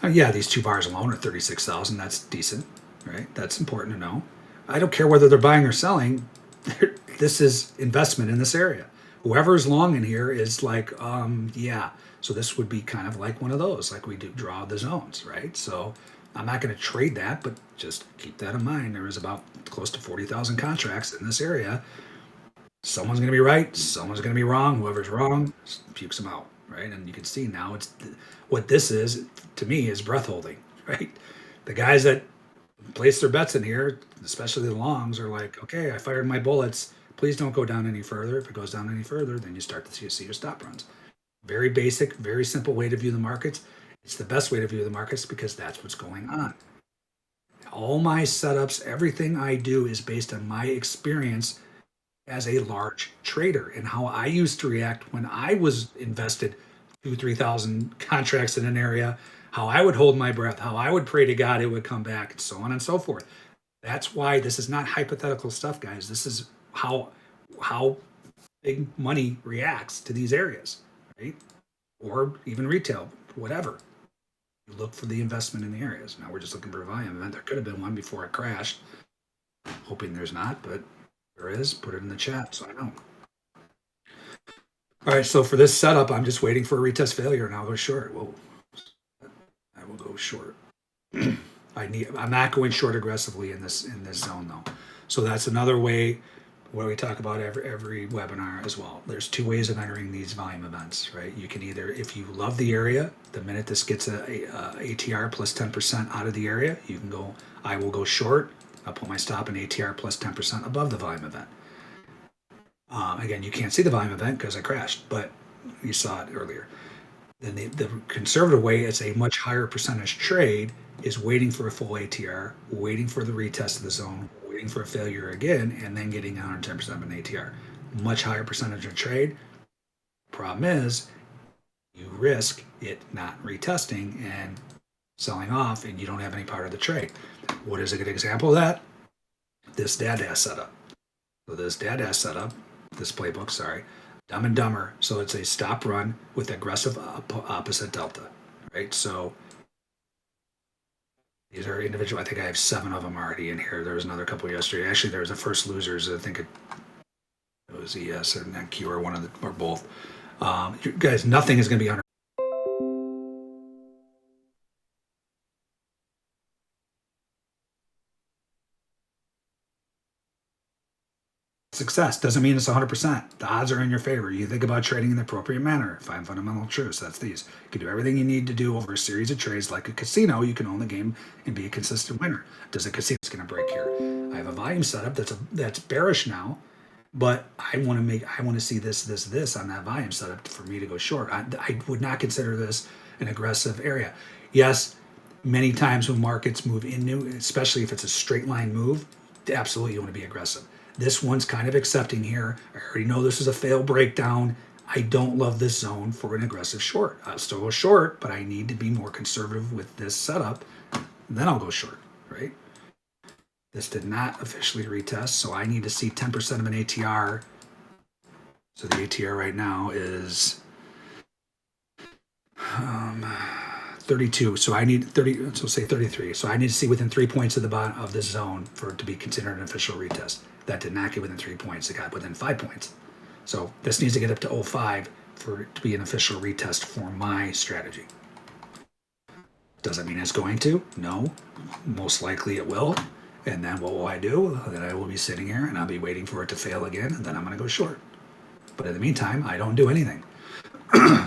Yeah, these two bars alone are 36,000. That's decent, right? That's important to know. I don't care whether they're buying or selling. This is investment in this area. Whoever's long in here is like, yeah. So this would be kind of like one of those, like we do draw the zones, right? So I'm not going to trade that, but just keep that in mind. There is about close to 40,000 contracts in this area. Someone's going to be right, someone's going to be wrong. Whoever's wrong pukes them out, right? And you can see now it's what this is to me is breath holding, right? The guys that place their bets in here, especially the longs, are like, okay, I fired my bullets. Please don't go down any further. If it goes down any further, then you start to see your stop runs. Very basic, very simple way to view the markets. It's the best way to view the markets because that's what's going on. All my setups, everything I do is based on my experience as a large trader and how I used to react when I was invested 2,000-3,000 contracts in an area, how I would hold my breath, how I would pray to God it would come back, and so on and so forth. That's why this is not hypothetical stuff, guys. This is how big money reacts to these areas, right? Or even retail, whatever. You look for the investment in the areas. Now we're just looking for a volume event. There could have been one before it crashed. Hoping there's not, but there is. Put it in the chat so I know. All right, so for this setup, I'm just waiting for a retest failure, and I'll go short. Whoa. I will go short. I'm not going short aggressively in this zone though. So that's another way what we talk about every webinar as well. There's two ways of entering these volume events, right? You can either, if you love the area, the minute this gets a ATR plus 10% out of the area, you can go, I will go short. I'll put my stop in ATR plus 10% above the volume event. Again, you can't see the volume event because I crashed, but you saw it earlier. Then the conservative way, it's a much higher percentage trade, is waiting for a full ATR, waiting for the retest of the zone, waiting for a failure again, and then getting 110% of an ATR. Much higher percentage of trade. Problem is, you risk it not retesting and selling off, and you don't have any part of the trade. What is a good example of that? This DADAS setup. So this DADAS setup, this playbook, sorry, Dumb and Dumber. So it's a stop run with aggressive opposite delta, right? So these are individual. I think I have 7 of them already in here. There was another couple yesterday. Actually, there was the first losers. I think it was ES or NQ or one of the or both. You guys, nothing is going to be 100. Success doesn't mean it's 100%. The odds are in your favor. You think about trading in the appropriate manner. 5 fundamental truths. That's these. You can do everything you need to do over a series of trades. Like a casino, you can own the game and be a consistent winner. Does a casino going to break here? I have a volume setup that's bearish now, but I want to see this on that volume setup for me to go short. I would not consider this an aggressive area. Yes, many times when markets move into, especially if it's a straight line move, absolutely you want to be aggressive. This one's kind of accepting here. I already know this is a fail breakdown. I don't love this zone for an aggressive short. I'll still go short, but I need to be more conservative with this setup. Then I'll go short, right? This did not officially retest, so I need to see 10% of an ATR. So the ATR right now is 32. So I need 30. So say 33. So I need to see within 3 points of the bottom of this zone for it to be considered an official retest. That did not get within 3 points. It got within 5 points. So this needs to get up to 0.5 for it to be an official retest for my strategy. Does that mean it's going to? No. Most likely it will. And then what will I do? Then I will be sitting here and I'll be waiting for it to fail again, and then I'm going to go short. But in the meantime, I don't do anything.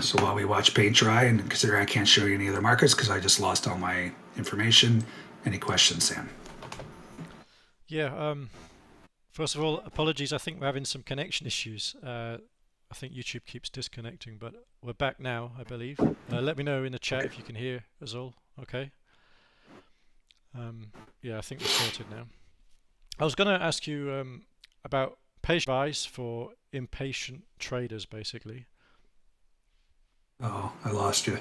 So while we watch paint dry, and consider I can't show you any other markets because I just lost all my information. Any questions, Sam? Yeah, first of all, apologies. I think we're having some connection issues. I think YouTube keeps disconnecting, but we're back now, I believe. Let me know in the chat if you can hear us all. Okay. Yeah, I think we're sorted now. I was going to ask you about patient advice for impatient traders, basically. Oh, I lost you.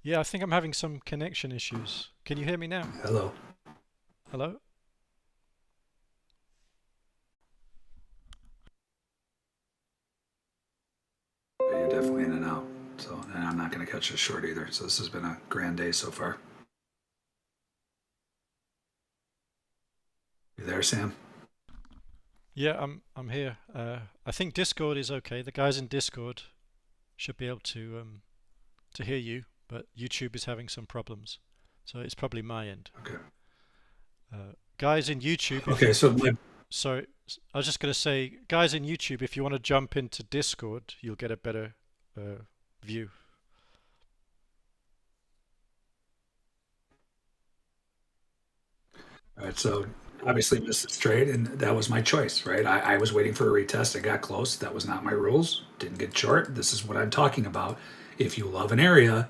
Yeah, I think I'm having some connection issues. Can you hear me now? Hello. Hello? you're definitely in and out. So, and I'm not going to catch a short either. So this has been a grand day so far. You there, Sam? Yeah, I'm here. I think Discord is okay. The guys in Discord should be able to hear you, but YouTube is having some problems, so it's probably my end. Okay. Guys in YouTube. Okay, so sorry, I was just going to say, guys in YouTube, if you want to jump into Discord, you'll get a better view. all right, so obviously missed this trade, and that was my choice, right? I was waiting for a retest. I got close. That was not my rules. Didn't get short. This is what I'm talking about. If you love an area,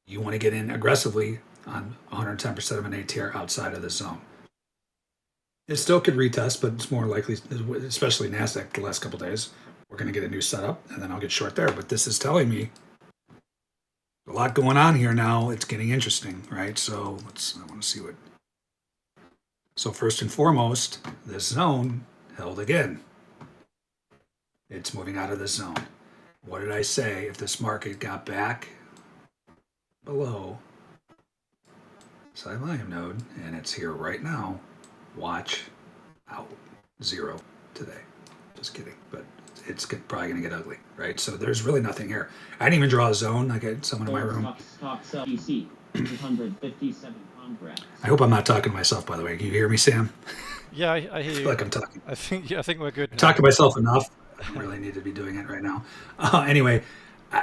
you want to get in aggressively on 110% of an ATR outside of the zone. It still could retest, but it's more likely, especially NASDAQ the last couple of days, we're going to get a new setup, and then I'll get short there. But this is telling me a lot going on here now. It's getting interesting, right? So I want to see what. So first and foremost, this zone held again. It's moving out of the zone. What did I say? If this market got back below side volume node, and it's here right now, watch out. 0 today. Just kidding, but it's probably going to get ugly, right? So there's really nothing here. I didn't even draw a zone. I got someone in my room. Stocks LEC, 257 contracts. I hope I'm not talking to myself, by the way. Can you hear me, Sam? Yeah, I hear I you. feel like I'm talking. I think we're good. I talk to myself enough. I don't really need to be doing it right now. Anyway,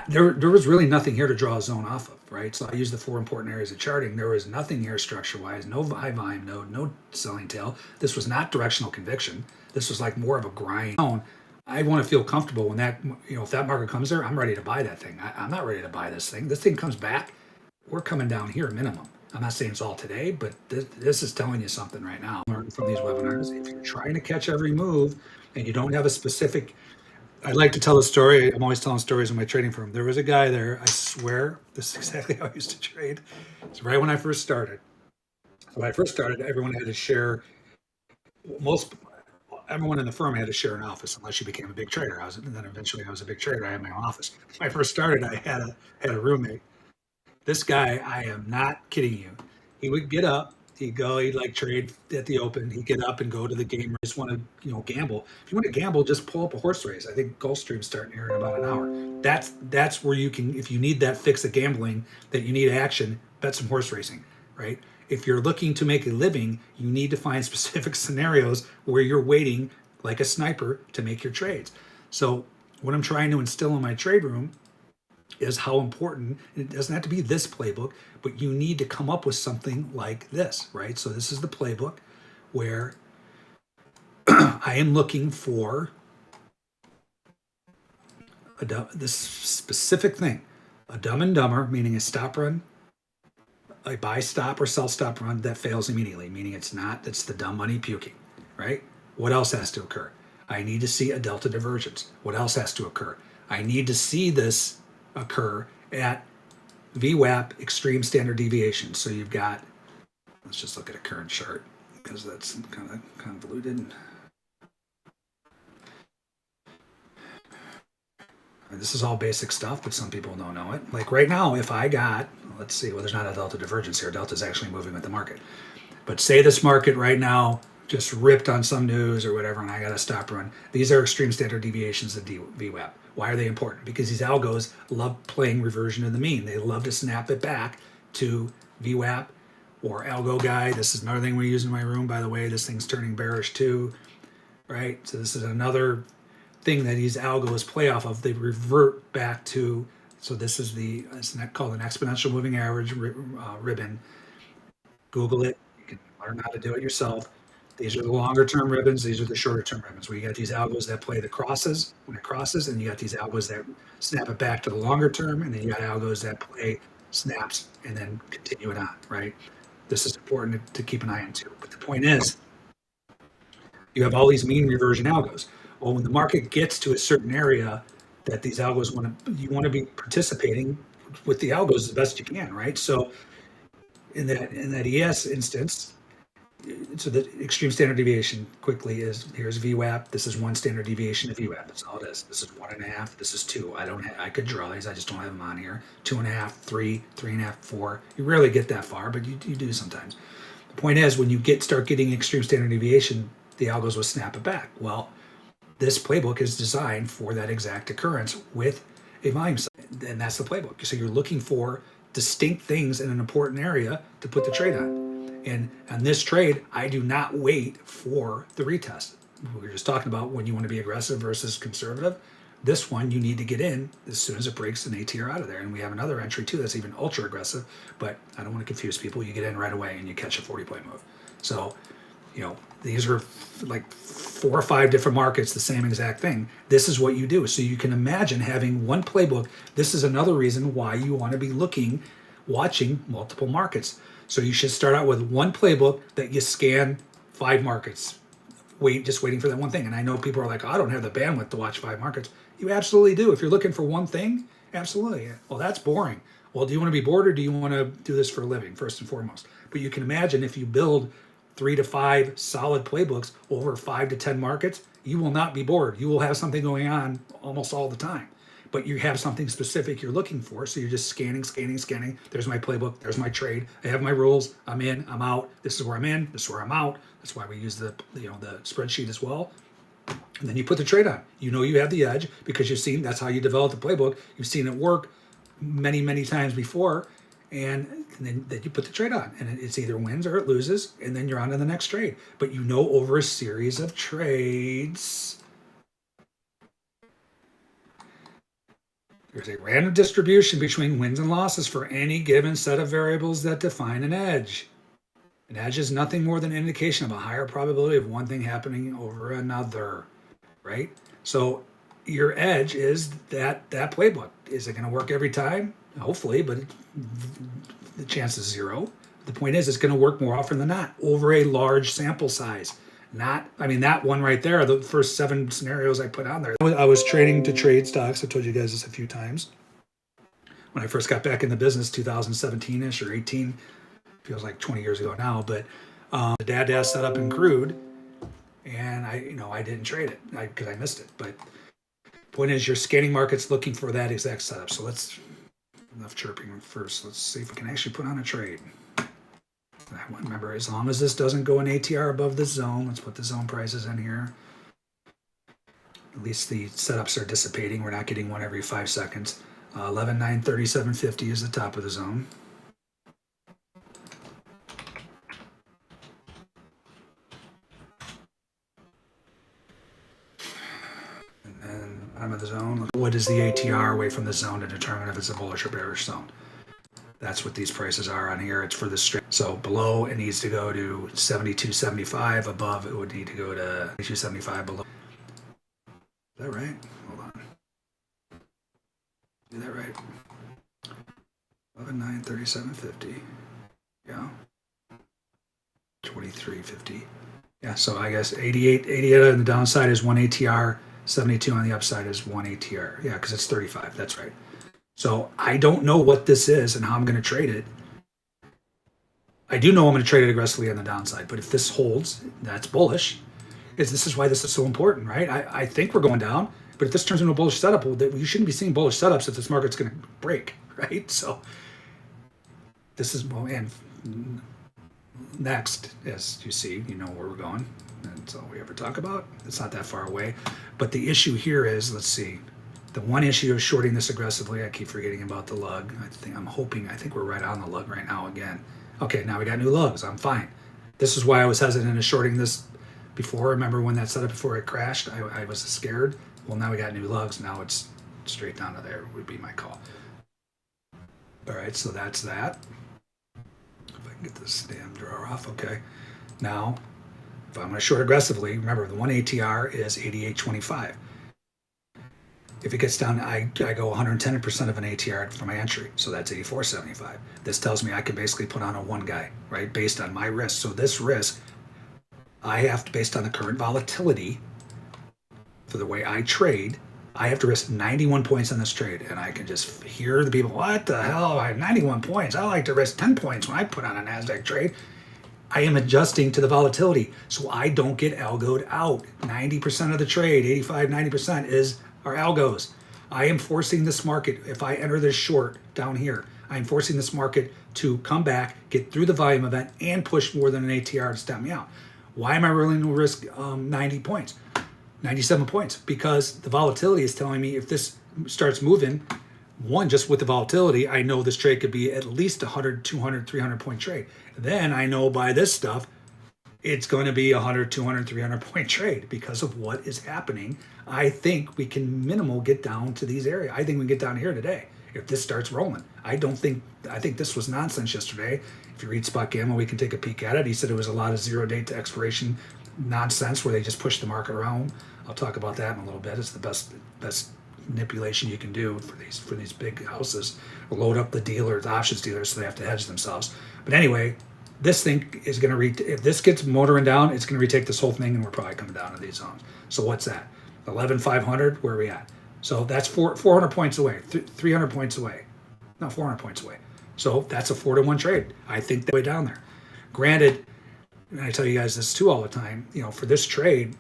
there was really nothing here to draw a zone off of, right? So I used the 4 important areas of charting. There was nothing here structure-wise, no high volume node, no selling tail. This was not directional conviction. This was like more of a grind zone. I want to feel comfortable when that, if that market comes there, I'm ready to buy that thing. I'm not ready to buy this thing. This thing comes back, we're coming down here minimum. I'm not saying it's all today, but this is telling you something right now. Learn from these webinars. If you're trying to catch every move and you don't have a specific, I like to tell a story. I'm always telling stories in my trading firm. There was a guy there, I swear, this is exactly how I used to trade. It's right when I first started. So when I first started, everyone had to share, everyone in the firm had to share an office unless you became a big trader. And then eventually I was a big trader. I had my own office. When I first started, I had a roommate. This guy, I am not kidding you. He would get up, he'd like trade at the open. He'd get up and go to the game. Or just want to, gamble. If you want to gamble, just pull up a horse race. I think Gulfstream's starting here in about an hour. That's where you can, if you need that fix of gambling, that you need action, bet some horse racing, right? If you're looking to make a living, you need to find specific scenarios where you're waiting like a sniper to make your trades. So what I'm trying to instill in my trade room is how important, it doesn't have to be this playbook, but you need to come up with something like this, right? So this is the playbook where I am looking for this specific thing, a dumb and dumber, meaning a stop run, a buy stop or sell stop run that fails immediately, meaning it's the dumb money puking, right? What else has to occur? I need to see a delta divergence. What else has to occur? I need to see this occur at VWAP extreme standard deviation. So you've got, let's just look at a current chart because that's kind of convoluted. This is all basic stuff, but some people don't know it. Like right now, if I got, let's see, well, there's not a delta divergence here. Delta is actually moving with the market. But say this market right now just ripped on some news or whatever, and I got a stop run. These are extreme standard deviations of VWAP. Why are they important? Because these algos love playing reversion of the mean. They love to snap it back to VWAP or algo guide. This is another thing we use in my room, by the way. This thing's turning bearish too, right? So this is another thing that these algos play off of. They revert back to, so this is it's called an exponential moving average ribbon. Google it. You can learn how to do it yourself. These are the longer term ribbons. These are the shorter term ribbons where you got these algos that play the crosses when it crosses, and you got these algos that snap it back to the longer term, and then you got algos that play snaps and then continue it on, right? This is important to keep an eye into. But the point is, you have all these mean reversion algos. Well, when the market gets to a certain area that these algos you want to be participating with the algos as best you can, right? So in that ES instance, so the extreme standard deviation quickly is, here's VWAP. This is one standard deviation of VWAP. That's all it is. This is 1.5. This is 2. I could draw these. I just don't have them on here. 2.5, 3, 3.5, 4. You rarely get that far, but you do sometimes. The point is, when you start getting extreme standard deviation, the algos will snap it back. Well, this playbook is designed for that exact occurrence with a volume size, and that's the playbook. So you're looking for distinct things in an important area to put the trade on. And on this trade, I do not wait for the retest. We were just talking about when you want to be aggressive versus conservative. This one, you need to get in as soon as it breaks an ATR out of there. And we have another entry too that's even ultra aggressive, but I don't want to confuse people. You get in right away and you catch a 40-point move. So, these are like 4 or 5 different markets, the same exact thing. This is what you do. So you can imagine having one playbook. This is another reason why you want to be watching multiple markets. So you should start out with one playbook that you scan 5 markets, just waiting for that one thing. And I know people are like, oh, I don't have the bandwidth to watch 5 markets. You absolutely do. If you're looking for one thing, absolutely. Well, that's boring. Well, do you want to be bored, or do you want to do this for a living, first and foremost? But you can imagine if you build 3 to 5 solid playbooks over 5 to 10 markets, you will not be bored. You will have something going on almost all the time. But you have something specific you're looking for, so you're just scanning. There's my playbook, there's my trade. I have my rules. I'm in, I'm out. This is where I'm in, this is where I'm out. That's why we use the spreadsheet as well. And then you put the trade on. You have the edge because you've seen, that's how you develop the playbook. You've seen it work many times before, and then you put the trade on, and it's either wins or it loses, and then you're on to the next trade. But over a series of trades, there's a random distribution between wins and losses for any given set of variables that define an edge. An edge is nothing more than an indication of a higher probability of one thing happening over another, right? So your edge is that playbook. Is it going to work every time? Hopefully, but the chance is 0. The point is, it's going to work more often than not over a large sample size. That one right there, the first 7 scenarios I put on there. I was trading to trade stocks. I told you guys this a few times. When I first got back in the business, 2017-ish or 18, feels like 20 years ago now, but the dad set up in crude, and I didn't trade it because I missed it. But point is, you're scanning markets looking for that exact setup. So enough chirping first. Let's see if we can actually put on a trade. Remember, as long as this doesn't go an ATR above the zone, let's put the zone prices in here. At least the setups are dissipating. We're not getting one every 5 seconds. 11,937.50 is the top of the zone. And then bottom of the zone. What is the ATR away from the zone to determine if it's a bullish or bearish zone? That's what these prices are on here. It's for the straight. So below, it needs to go to 72.75. Above, it would need to go to 72.75 below. Is that right? Hold on. Is that right? 11,937.50. Yeah. 23.50. Yeah, so I guess 88 on the downside is 1 ATR. 72 on the upside is 1 ATR. Yeah, because it's 35. That's right. So I don't know what this is and how I'm going to trade it. I do know I'm going to trade it aggressively on the downside, but if this holds, that's bullish. This is why this is so important, right? I think we're going down, but if this turns into a bullish setup, you shouldn't be seeing bullish setups if this market's going to break, right? So this is, and next, as you see, where we're going. That's all we ever talk about. It's not that far away. But the issue here is, let's see, the one issue of shorting this aggressively, I keep forgetting about the lug. I think we're right on the lug right now again. Okay, now we got new lugs. I'm fine. This is why I was hesitant in shorting this before. Remember when that setup before it crashed? I was scared. Well, now we got new lugs. Now it's straight down to there would be my call. All right, so that's that. If I can get this damn drawer off, okay. Now, if I'm going to short aggressively, remember the 1 ATR is 88.25. If it gets down, I go 110% of an ATR for my entry, so that's 84.75. This tells me I can basically put on a 1 guy, right, based on my risk. So this risk, I have to, based on the current volatility, for the way I trade, I have to risk 91 points on this trade. And I can just hear the people, what the hell, I have 91 points. I like to risk 10 points when I put on a NASDAQ trade. I am adjusting to the volatility so I don't get algoed out. 90% of the trade, 85, 90% is our algos. I am forcing this market, if I enter this short down here, I am forcing this market to come back, get through the volume event, and push more than an ATR to stop me out. Why am I willing to risk 90 points, 97 points? Because the volatility is telling me if this starts moving, one, just with the volatility, I know this trade could be at least 100, 200, 300 point trade. Then I know by this stuff, it's going to be 100, 200, 300 point trade because of what is happening. I think we can minimal get down to these areas. I think we can get down here today if this starts rolling. I think this was nonsense yesterday. If you read Spot Gamma, we can take a peek at it. He said it was a lot of 0 date to expiration nonsense where they just push the market around. I'll talk about that in a little bit. It's the best manipulation you can do for these big houses. Load up the dealers, options dealers, so they have to hedge themselves. But anyway, this thing is going to if this gets motoring down, it's going to retake this whole thing, and we're probably coming down to these zones. So what's that? 11,500. Where are we at? So that's 400 points away, 300 points away, no, 400 points away. So that's a 4-to-1 trade. I think that way down there. Granted, and I tell you guys this too all the time. For this trade,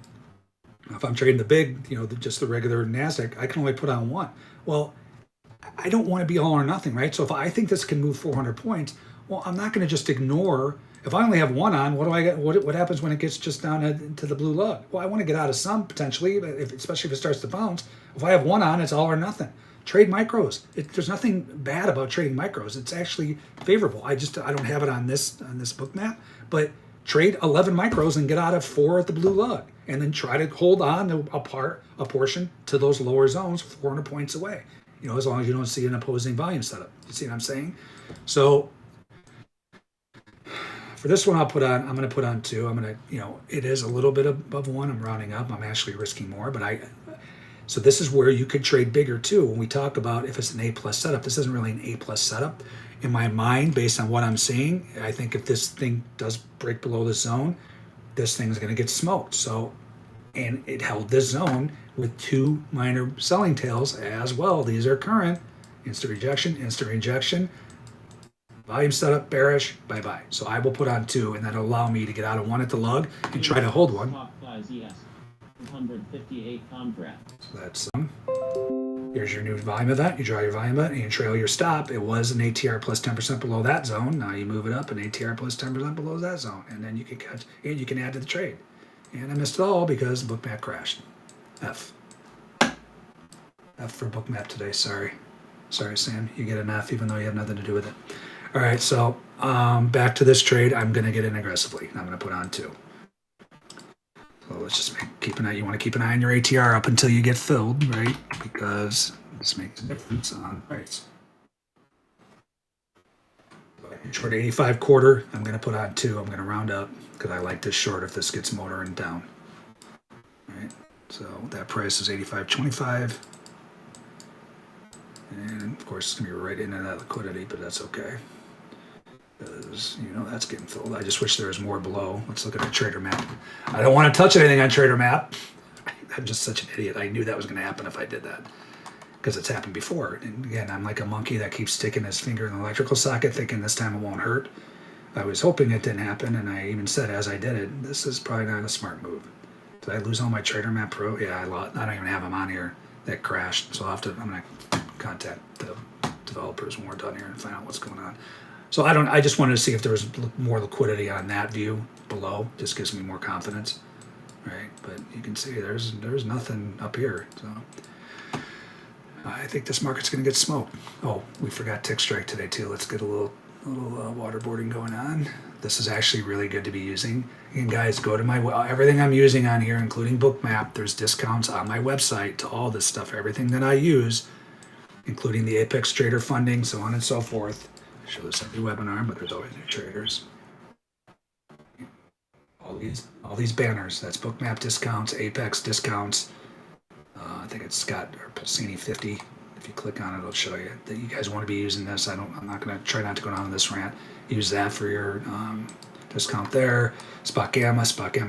if I'm trading the big, just the regular NASDAQ, I can only put on one. Well, I don't want to be all or nothing, right? So if I think this can move 400 points, well, I'm not going to just ignore. If I only have one on, what do I get? What happens when it gets just down to the blue lug? Well, I want to get out of some potentially, especially if it starts to bounce. If I have one on, it's all or nothing. Trade micros. There's nothing bad about trading micros. It's actually favorable. I don't have it on this Bookmap, but trade 11 micros and get out of 4 at the blue lug, and then try to hold on to a portion to those lower zones 400 points away. As long as you don't see an opposing volume setup. You see what I'm saying? So for this one, I'm going to put on 2. I'm going to, it is a little bit above 1. I'm rounding up. I'm actually risking more, so this is where you could trade bigger too. When we talk about if it's an A+ setup, this isn't really an A+ setup. In my mind, based on what I'm seeing, I think if this thing does break below the zone, this thing's going to get smoked. So, and it held this zone with 2 minor selling tails as well. These are current. Instant rejection. Volume setup, bearish, bye-bye. So I will put on 2, and that'll allow me to get out of 1 at the lug and try to hold one. 158 contracts. So that's here's your new volume event. You draw your volume event and you trail your stop. It was an ATR plus 10% below that zone. Now you move it up, an ATR plus 10% below that zone, and then you can catch and you can add to the trade. And I missed it all because Bookmap crashed. F for Bookmap today. Sorry, Sam. You get an F even though you have nothing to do with it. All right, so back to this trade. I'm going to get in aggressively. I'm going to put on 2. So let's just keep an eye. You want to keep an eye on your ATR up until you get filled, right? Because this makes a difference on price. Short 85 quarter. I'm going to put on 2. I'm going to round up because I like this short if this gets motoring down. All right. So that price is 85.25. And of course, it's going to be right into that liquidity, but that's okay. Because, that's getting filled. I just wish there was more below. Let's look at the Tradermap. I don't want to touch anything on Tradermap. I'm just such an idiot. I knew that was going to happen if I did that. Because it's happened before. And again, I'm like a monkey that keeps sticking his finger in the electrical socket thinking this time it won't hurt. I was hoping it didn't happen, and I even said as I did it, this is probably not a smart move. Did I lose all my Tradermap Pro? Yeah, I don't even have them on here. That crashed. So I'm going to contact the developers when we're done here and find out what's going on. So I just wanted to see if there was more liquidity on that view below. Just gives me more confidence, right? But you can see there's nothing up here. So I think this market's going to get smoked. Oh, we forgot tick strike today too. Let's get a little waterboarding going on. This is actually really good to be using. And guys, go to everything I'm using on here, including Bookmap. There's discounts on my website to all this stuff. Everything that I use, including the Apex Trader funding, so on and so forth. I show this every webinar, but there's always new traders. All these banners. That's Bookmap discounts, Apex discounts. I think it's got Pulcini 50. If you click on it, it'll show you that you guys want to be using this. I'm not going to try not to go down on this rant. Use that for your discount there. Spot Gamma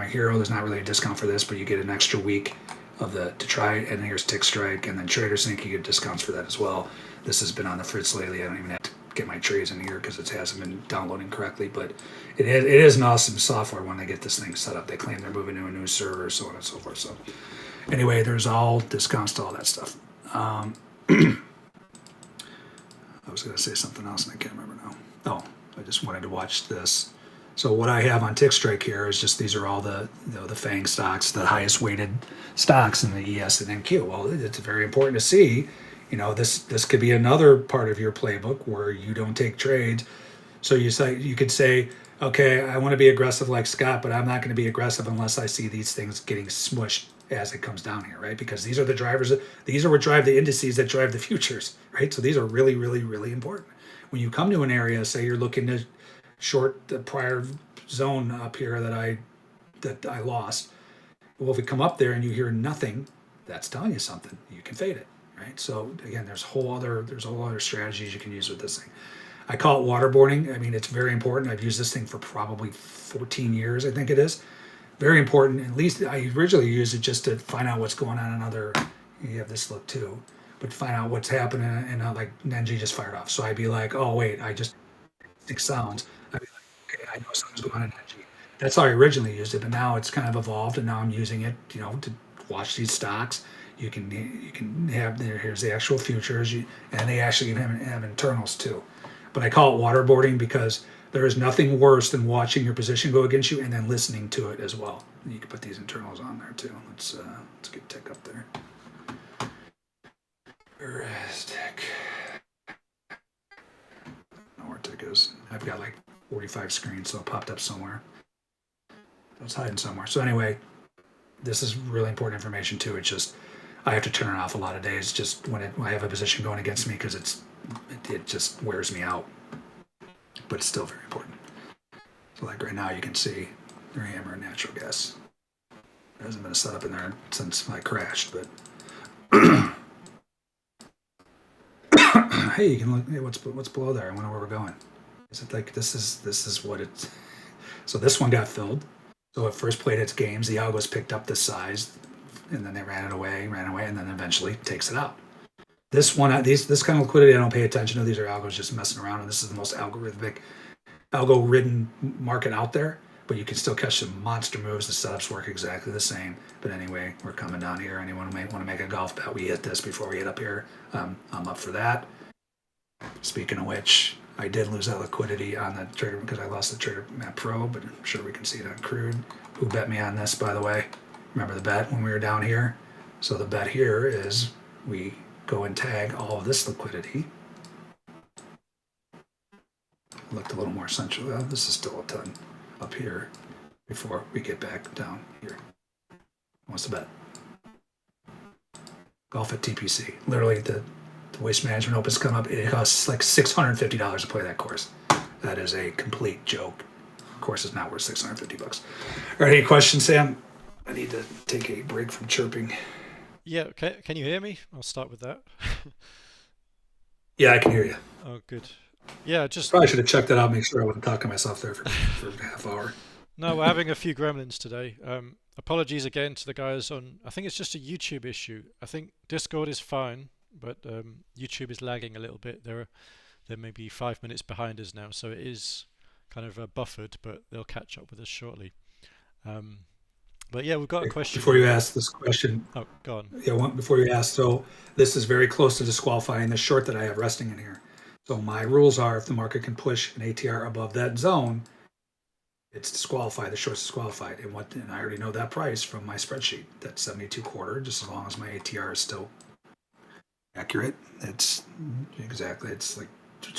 Hero. There's not really a discount for this, but you get an extra week to try it. And here's Tick Strike, and then Trader Sync. You get discounts for that as well. This has been on the fritz lately. I don't even have to get my trades in here because it hasn't been downloading correctly. But it is an awesome software when they get this thing set up. They claim they're moving to a new server, so on and so forth. So anyway, there's all discounts to all that stuff. I was going to say something else and I can't remember now. Oh, I just wanted to watch this. So what I have on Tick Strike here is just these are all the the FANG stocks, the highest weighted stocks in the ES and NQ. Well, it's very important to see. This could be another part of your playbook where you don't take trades. So you could say, okay, I want to be aggressive like Scott, but I'm not going to be aggressive unless I see these things getting smushed as it comes down here, right? Because these are the drivers. These are what drive the indices that drive the futures, right? So these are really, really, really important. When you come to an area, say you're looking to short the prior zone up here that I lost. Well, if we come up there and you hear nothing, that's telling you something. You can fade it, right? So again, there's whole other strategies you can use with this thing. I call it waterboarding. I mean, it's very important. I've used this thing for probably 14 years, I think it is. Very important. At least I originally used it just to find out what's going on in other. You have this look too, but find out what's happening. And like Nenji just fired off, so I'd be like, oh wait, I just six sounds. I'd be like, okay, I know something's going on in Nenji. That's how I originally used it, but now it's kind of evolved, and now I'm using it, to watch these stocks. You can have here's the actual futures, and they actually have internals too. But I call it waterboarding because there is nothing worse than watching your position go against you and then listening to it as well. You can put these internals on there too. Let's get Tick up there. Where is Tick? I don't know where Tick is. I've got like 45 screens, so it popped up somewhere. It's hiding somewhere. So anyway, this is really important information too. It's just I have to turn it off a lot of days just when I have a position going against me because it just wears me out. But it's still very important. So like right now you can see their hammer and natural gas. There hasn't been a setup in there since I crashed, but hey, you can look. Hey, what's below there? I wonder where we're going. Is it like this is what it's? So this one got filled. So it first played its games. The algos picked up the size, and then they ran away, and then eventually takes it out. This one, this kind of liquidity, I don't pay attention to. These are algos just messing around, and this is the most algo-ridden market out there. But you can still catch some monster moves. The setups work exactly the same. But anyway, we're coming down here. Anyone who may want to make a golf bet, we hit this before we hit up here. I'm up for that. Speaking of which, I did lose that liquidity on the trader because I lost the Tradermap Pro, but I'm sure we can see it on crude. Who bet me on this, by the way? Remember the bet when we were down here? So the bet here is we go and tag all of this liquidity. Looked a little more central. This is still a ton up here before we get back down here. What's the bet? Golf at TPC. Literally, the Waste Management Opens come up. It costs like $650 to play that course. That is a complete joke. The course is not worth $650. All right, any questions, Sam? I need to take a break from chirping. Yeah, okay. Can you hear me? I'll start with that. Yeah, I can hear you. Oh, good. Yeah, just Probably should have checked that out. Make sure I wasn't talking myself there for a half hour. no, we're having a few gremlins today. Apologies again to the guys on. I think it's just a YouTube issue. I think Discord is fine, but YouTube is lagging a little bit. They're maybe 5 minutes behind us now, so it is kind of buffered, but they'll catch up with us shortly. But yeah, we've got a question. Before you ask this question, oh, go on. Yeah, before you ask, so this is very close to disqualifying the short that I have resting in here. So my rules are if the market can push an ATR above that zone, it's disqualified. The short's disqualified. And I already know that price from my spreadsheet. That's 72 quarter, just as long as my ATR is still accurate. It's exactly, it's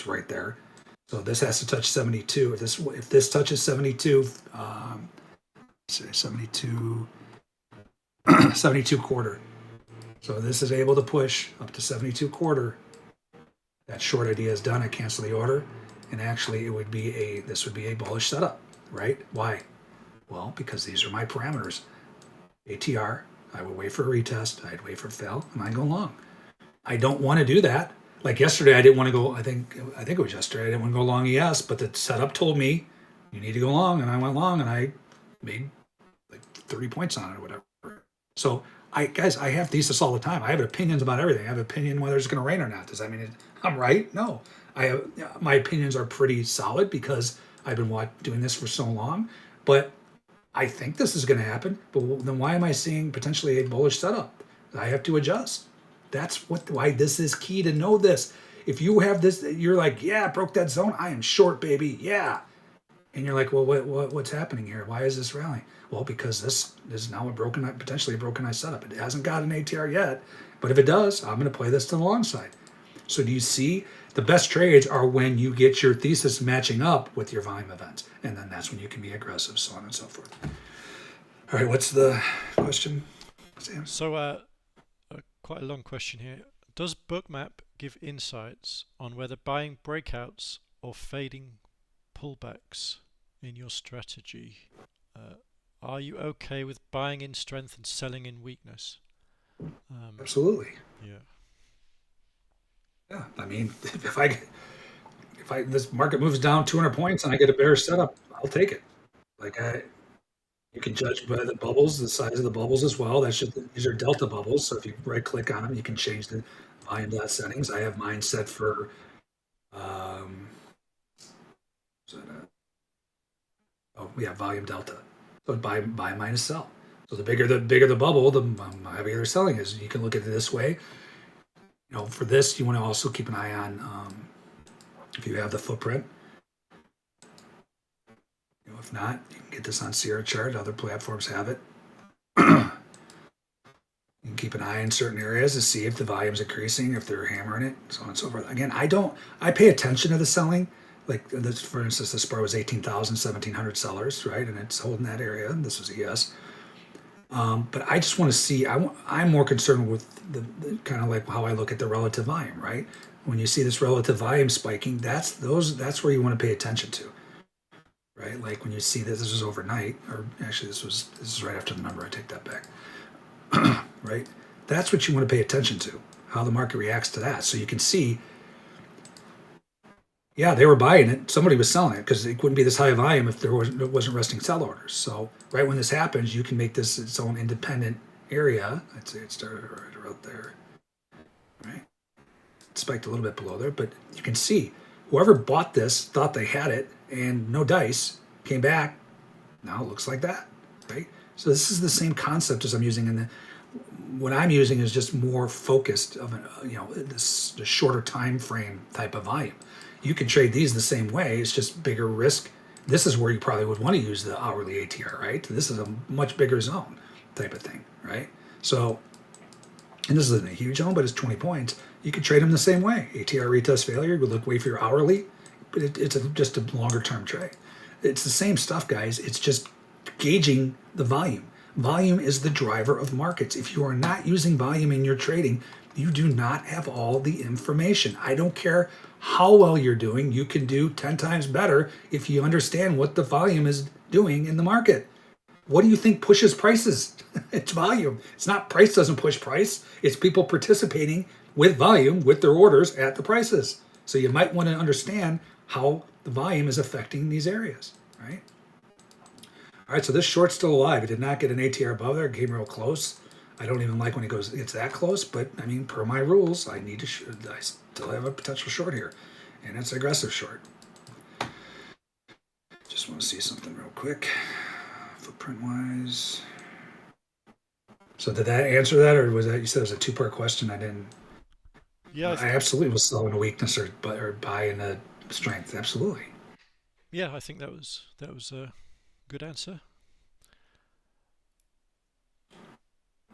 right there. So this has to touch 72. If this touches 72, say 72 quarter. So this is able to push up to 72 quarter. That short idea is done. I cancel the order, and actually this would be a bullish setup, right? Why? Well, because these are my parameters. ATR, I would wait for a retest, I'd wait for a fail, and I'd go long. I don't want to do that. Like yesterday, I didn't want to go, I think it was yesterday, I didn't want to go long ES, but the setup told me you need to go long, and I went long, and I made like 30 points on it or whatever. So guys, I have thesis all the time. I have opinions about everything. I have opinion whether it's going to rain or not. Does that mean I'm right? No. My opinions are pretty solid because I've been doing this for so long. But I think this is going to happen. But then why am I seeing potentially a bullish setup? I have to adjust. That's why this is key to know this. If you have this, you're like, yeah, broke that zone. I am short, baby. Yeah. And you're like, well, what's happening here? Why is this rallying? Well, because this is now potentially a broken eye setup. It hasn't got an ATR yet, but if it does, I'm going to play this to the long side. So do you see? The best trades are when you get your thesis matching up with your volume events, and then that's when you can be aggressive, so on and so forth. All right, what's the question, Sam? So, quite a long question here. Does Bookmap give insights on whether buying breakouts or fading pullbacks in your strategy? Are you okay with buying in strength and selling in weakness? Absolutely. Yeah. Yeah, I mean, if this market moves down 200 points and I get a bearish setup, I'll take it. Like you can judge by the bubbles, the size of the bubbles as well. These are delta bubbles. So if you right click on them, you can change the volume dot settings. I have mine set for volume delta. So buy minus sell. So the bigger the bubble, the heavier the selling is. You can look at it this way. For this, you want to also keep an eye on if you have the footprint. If not, you can get this on Sierra chart. Other platforms have it. You can keep an eye in certain areas to see if the volume's increasing, if they're hammering it, so on and so forth. Again, I pay attention to the selling. Like this, for instance, this bar was 18,000, 1,700 sellers, right? And it's holding that area. This was a yes. But I just want to see, I'm more concerned with the kind of like how I look at the relative volume, right? When you see this relative volume spiking, that's where you want to pay attention to, right? Like when you see this was overnight, or actually this is right after the number, I take that back, right? That's what you want to pay attention to, how the market reacts to that. So you can see, yeah, they were buying it. Somebody was selling it because it wouldn't be this high volume if it wasn't resting sell orders. So right when this happens, you can make this its own independent area. I'd say it started right around there, right? It spiked a little bit below there, but you can see whoever bought this thought they had it and no dice, came back. Now it looks like that, right? So this is the same concept as I'm using in what I'm using is just more focused of the shorter time frame type of volume. You can trade these the same way. It's just bigger risk. This is where you probably would want to use the hourly ATR, right? This is a much bigger zone type of thing, right? So, and this isn't a huge zone, but it's 20 points. You could trade them the same way. ATR retest failure, you would wait for your hourly, but it's just a longer term trade. It's the same stuff, guys. It's just gauging the volume. Volume is the driver of markets. If you are not using volume in your trading, you do not have all the information. I don't care how well you're doing. You can do 10 times better if you understand what the volume is doing in the market. What do you think pushes prices? It's volume. It's not price doesn't push price. It's people participating with volume with their orders at the prices. So you might want to understand how the volume is affecting these areas, right? All right, so this short's still alive. It did not get an ATR above there. It came real close. I don't even like when it's that close, but I mean, per my rules, I still have a potential short here, and it's aggressive short. Just want to see something real quick, footprint wise. So did that answer that, or was that you said it was a two-part question? I didn't. Yeah, I absolutely was selling a weakness or buying a strength. Absolutely. Yeah, I think that was a good answer.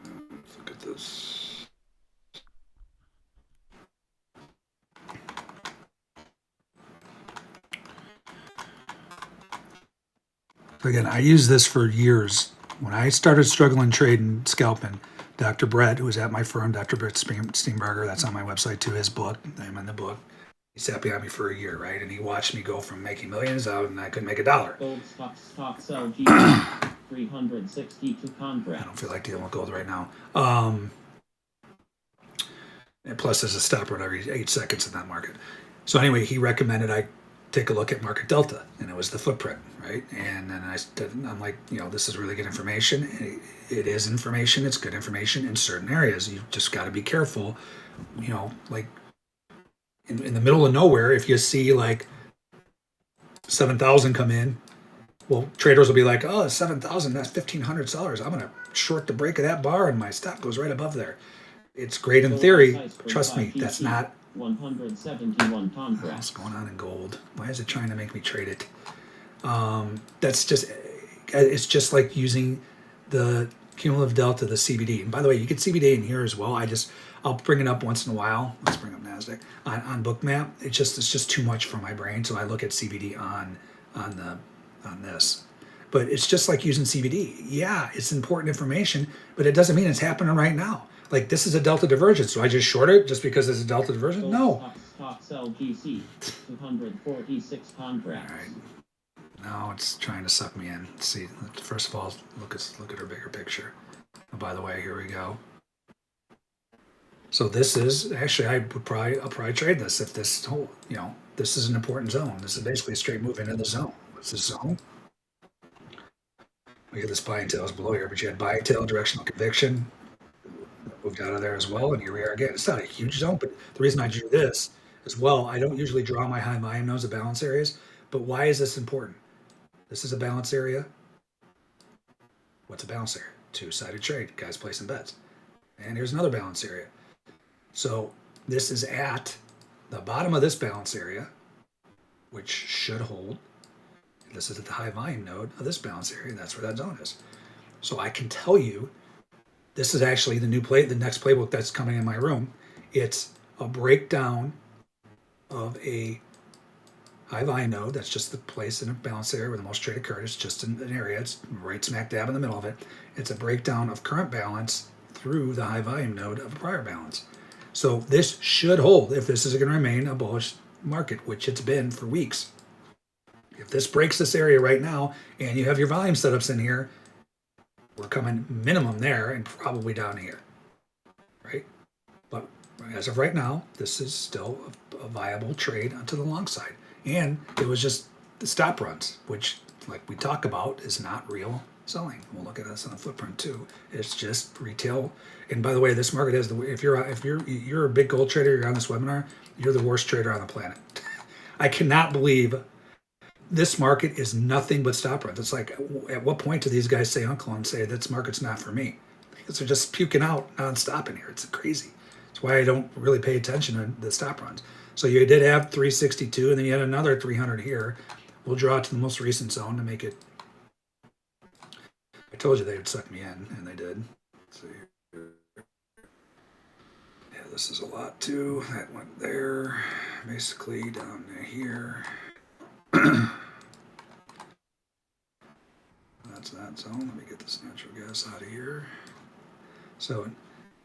Let's look at this. Again, I used this for years. When I started struggling trading, scalping, Dr. Brett, who was at my firm, Dr. Brett Steenberger, that's on my website too, his book, I'm in the book. He sat behind me for a year, right? And he watched me go from making millions out and I couldn't make a dollar. Gold stocks LG 362 contracts. I don't feel like dealing with gold right now. And plus, there's a stop run every 8 seconds in that market. So anyway, he recommended I take a look at market delta, and it was the footprint, right? And then I'm like, this is really good information. It is information. It's good information in certain areas. You just got to be careful, like in the middle of nowhere, if you see like 7,000 come in, well, traders will be like, oh, 7,000, that's 1,500 sellers. I'm going to short the break of that bar and my stop goes right above there. It's great in theory. Trust me, that's not. 171 contracts. What's going on in gold? Why is it trying to make me trade it? That's just, it's just like using the cumulative delta, the CBD. And by the way, you get CBD in here as well. I'll bring it up once in a while. Let's bring up NASDAQ on Bookmap. It's just too much for my brain. So I look at CBD on this. But it's just like using CBD. Yeah, it's important information, but it doesn't mean it's happening right now. Like this is a delta divergence. So I just short it just because it's a delta divergence? No. Stocks LGC, 246 contracts. All right. Now it's trying to suck me in. Let's see. First of all, look at our bigger picture. Oh, by the way, here we go. So this is actually I'll probably trade this if this whole this is an important zone. This is basically a straight move into the zone. What's this zone? We get this buying tails below here, but you had buying tail, directional conviction. Moved out of there as well, and here we are again. It's not a huge zone, but the reason I drew this as well, I don't usually draw my high volume nodes of balance areas, but why is this important? This is a balance area. What's a balance area? Two-sided trade, guys placing bets. And here's another balance area. So this is at the bottom of this balance area, which should hold. This is at the high volume node of this balance area. That's where that zone is. So I can tell you, this is actually the next playbook that's coming in my room. It's a breakdown of a high volume node. That's just the place in a balance area where the most trade occurred. It's just an area. It's right smack dab in the middle of it. It's a breakdown of current balance through the high volume node of a prior balance. So this should hold if this is going to remain a bullish market, which it's been for weeks. If this breaks this area right now and you have your volume setups in here, we're coming minimum there and probably down here, right? But as of right now, this is still a viable trade onto the long side. And it was just the stop runs, which, like we talk about, is not real selling. We'll look at this on the footprint too. It's just retail. And by the way, this market has if you're a big gold trader, you're on this webinar, you're the worst trader on the planet. I cannot believe this market is nothing but stop runs. It's like, at what point do these guys say uncle and say this market's not for me? Because they're just puking out nonstop in here. It's crazy. That's why I don't really pay attention to the stop runs. So you did have 362, and then you had another 300 here. We'll draw it to the most recent zone to make it. I told you they would suck me in, and they did. Let's see. Yeah, this is a lot too. That went there, basically down to here. That's that zone. Let me get this natural gas out of here. So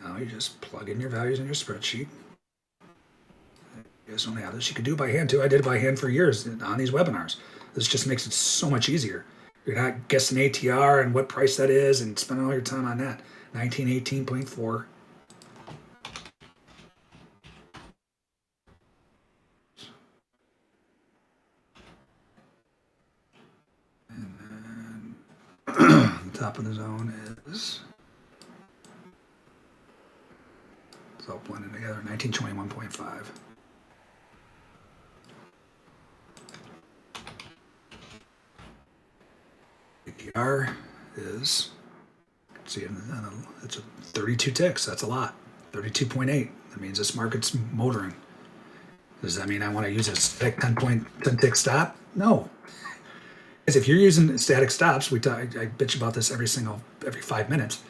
now you just plug in your values in your spreadsheet. You guys don't have this. You can do it by hand too. I did it by hand for years on these webinars. This just makes it so much easier. You're not guessing ATR and what price that is and spending all your time on that. 1918.4. The top of the zone is, it's all blended together, 1921.5. APR is, see, it's a 32 ticks. That's a lot. 32.8. That means this market's motoring. Does that mean I want to use a static 10 tick stop? No. Because if you're using static stops, I bitch about this every 5 minutes.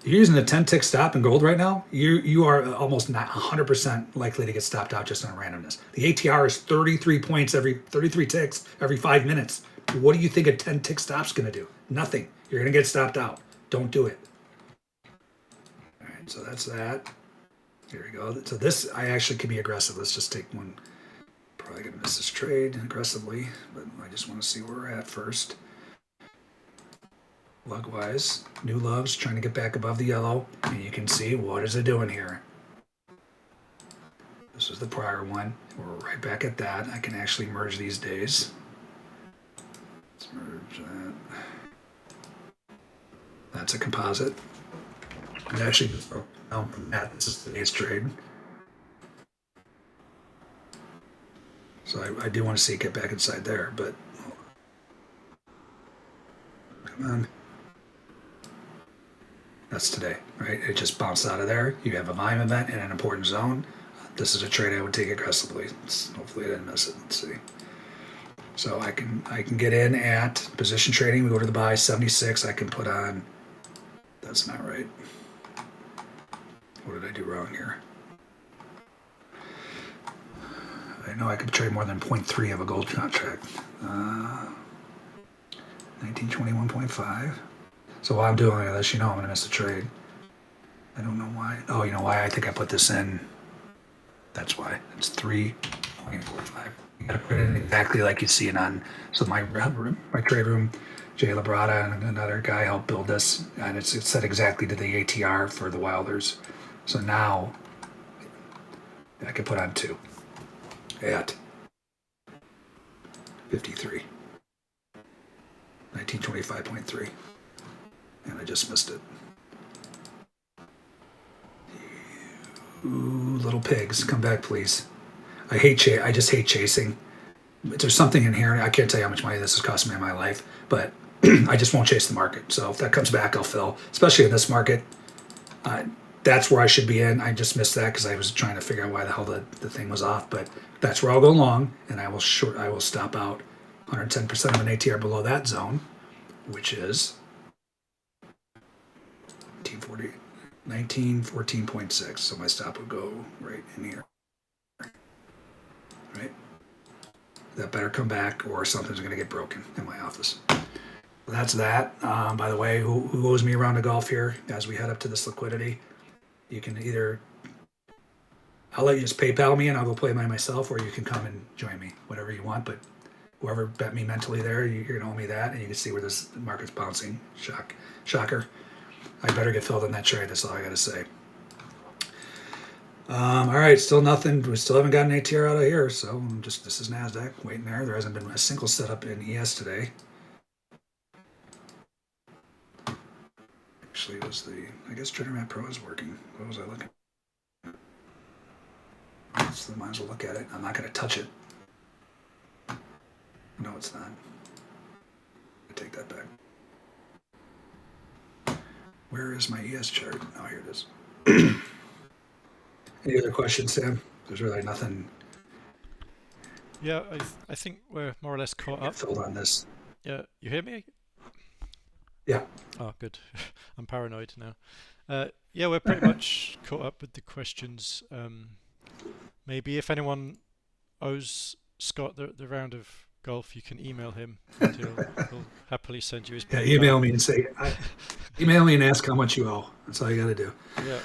If you're using a 10 tick stop in gold right now, you are almost not 100% likely to get stopped out just on randomness. The ATR is 33 points 33 ticks every 5 minutes. What do you think a 10 tick stop's going to do? Nothing. You're going to get stopped out. Don't do it. All right, so that's that. Here we go. So this, I actually can be aggressive. Let's just take one. Probably going to miss this trade aggressively, but I just want to see where we're at first. Lug-wise, new loves trying to get back above the yellow, and you can see what is it doing here. This This was the prior one. We're right back at that. I can actually merge these days. Let's merge that. That's a composite. And actually, down from that, this is today's trade. So I do want to see it get back inside there, but come on. That's today, right? It just bounced out of there. You have a volume event in an important zone. This is a trade I would take aggressively. Hopefully I didn't miss it. Let's see. So I can get in at position trading. We go to the buy 76. I can put on. That's not right. What did I do wrong here? I know I could trade more than 0.3 of a gold contract. 1921.5. So while I'm doing this, you know I'm going to miss the trade. I don't know why. Oh, you know why? I think I put this in. That's why. It's 3.45. You got to put it in exactly like you see it on. So my trade room, Jay Labrada and another guy helped build this, and it's set exactly to the ATR for the Wilders. So now I can put on 2 at 53. 1925.3. And I just missed it. You little pigs, come back, please. I just hate chasing. There's something in here. I can't tell you how much money this has cost me in my life, but I just won't chase the market. So if that comes back, I'll fill. Especially in this market, that's where I should be in. I just missed that because I was trying to figure out why the hell the thing was off. But that's where I'll go long, and I will stop out 110% of an ATR below that zone, which is 1914.6. So my stop would go right in here. Right? That better come back or something's going to get broken in my office. Well, that's that. By the way, who owes me a round of golf here as we head up to this liquidity? You can either, I'll let you just PayPal me and I'll go play by myself, or you can come and join me, whatever you want. But whoever bet me mentally there, you're going to owe me that, and you can see where this market's bouncing. Shocker. I better get filled in that trade. That's all I got to say. All right, still nothing. We still haven't gotten ATR out of here, so this is NASDAQ waiting there. There hasn't been a single setup in ES today. Actually, I guess Tradermap Pro is working. What was I looking at? So might as well look at it. I'm not going to touch it. No, it's not. I take that back. Where is my ES chart? Oh, here it is. Any other questions, Sam? There's really nothing. Yeah, I think we're more or less caught up. Filled on this. Yeah, you hear me? Yeah. Oh, good. I'm paranoid now. Yeah, we're pretty much caught up with the questions. Maybe if anyone owes Scott the round of golf, you can email him. And he'll happily send you his. Yeah, email me and say, email me and ask how much you owe. That's all you got to do. Yeah,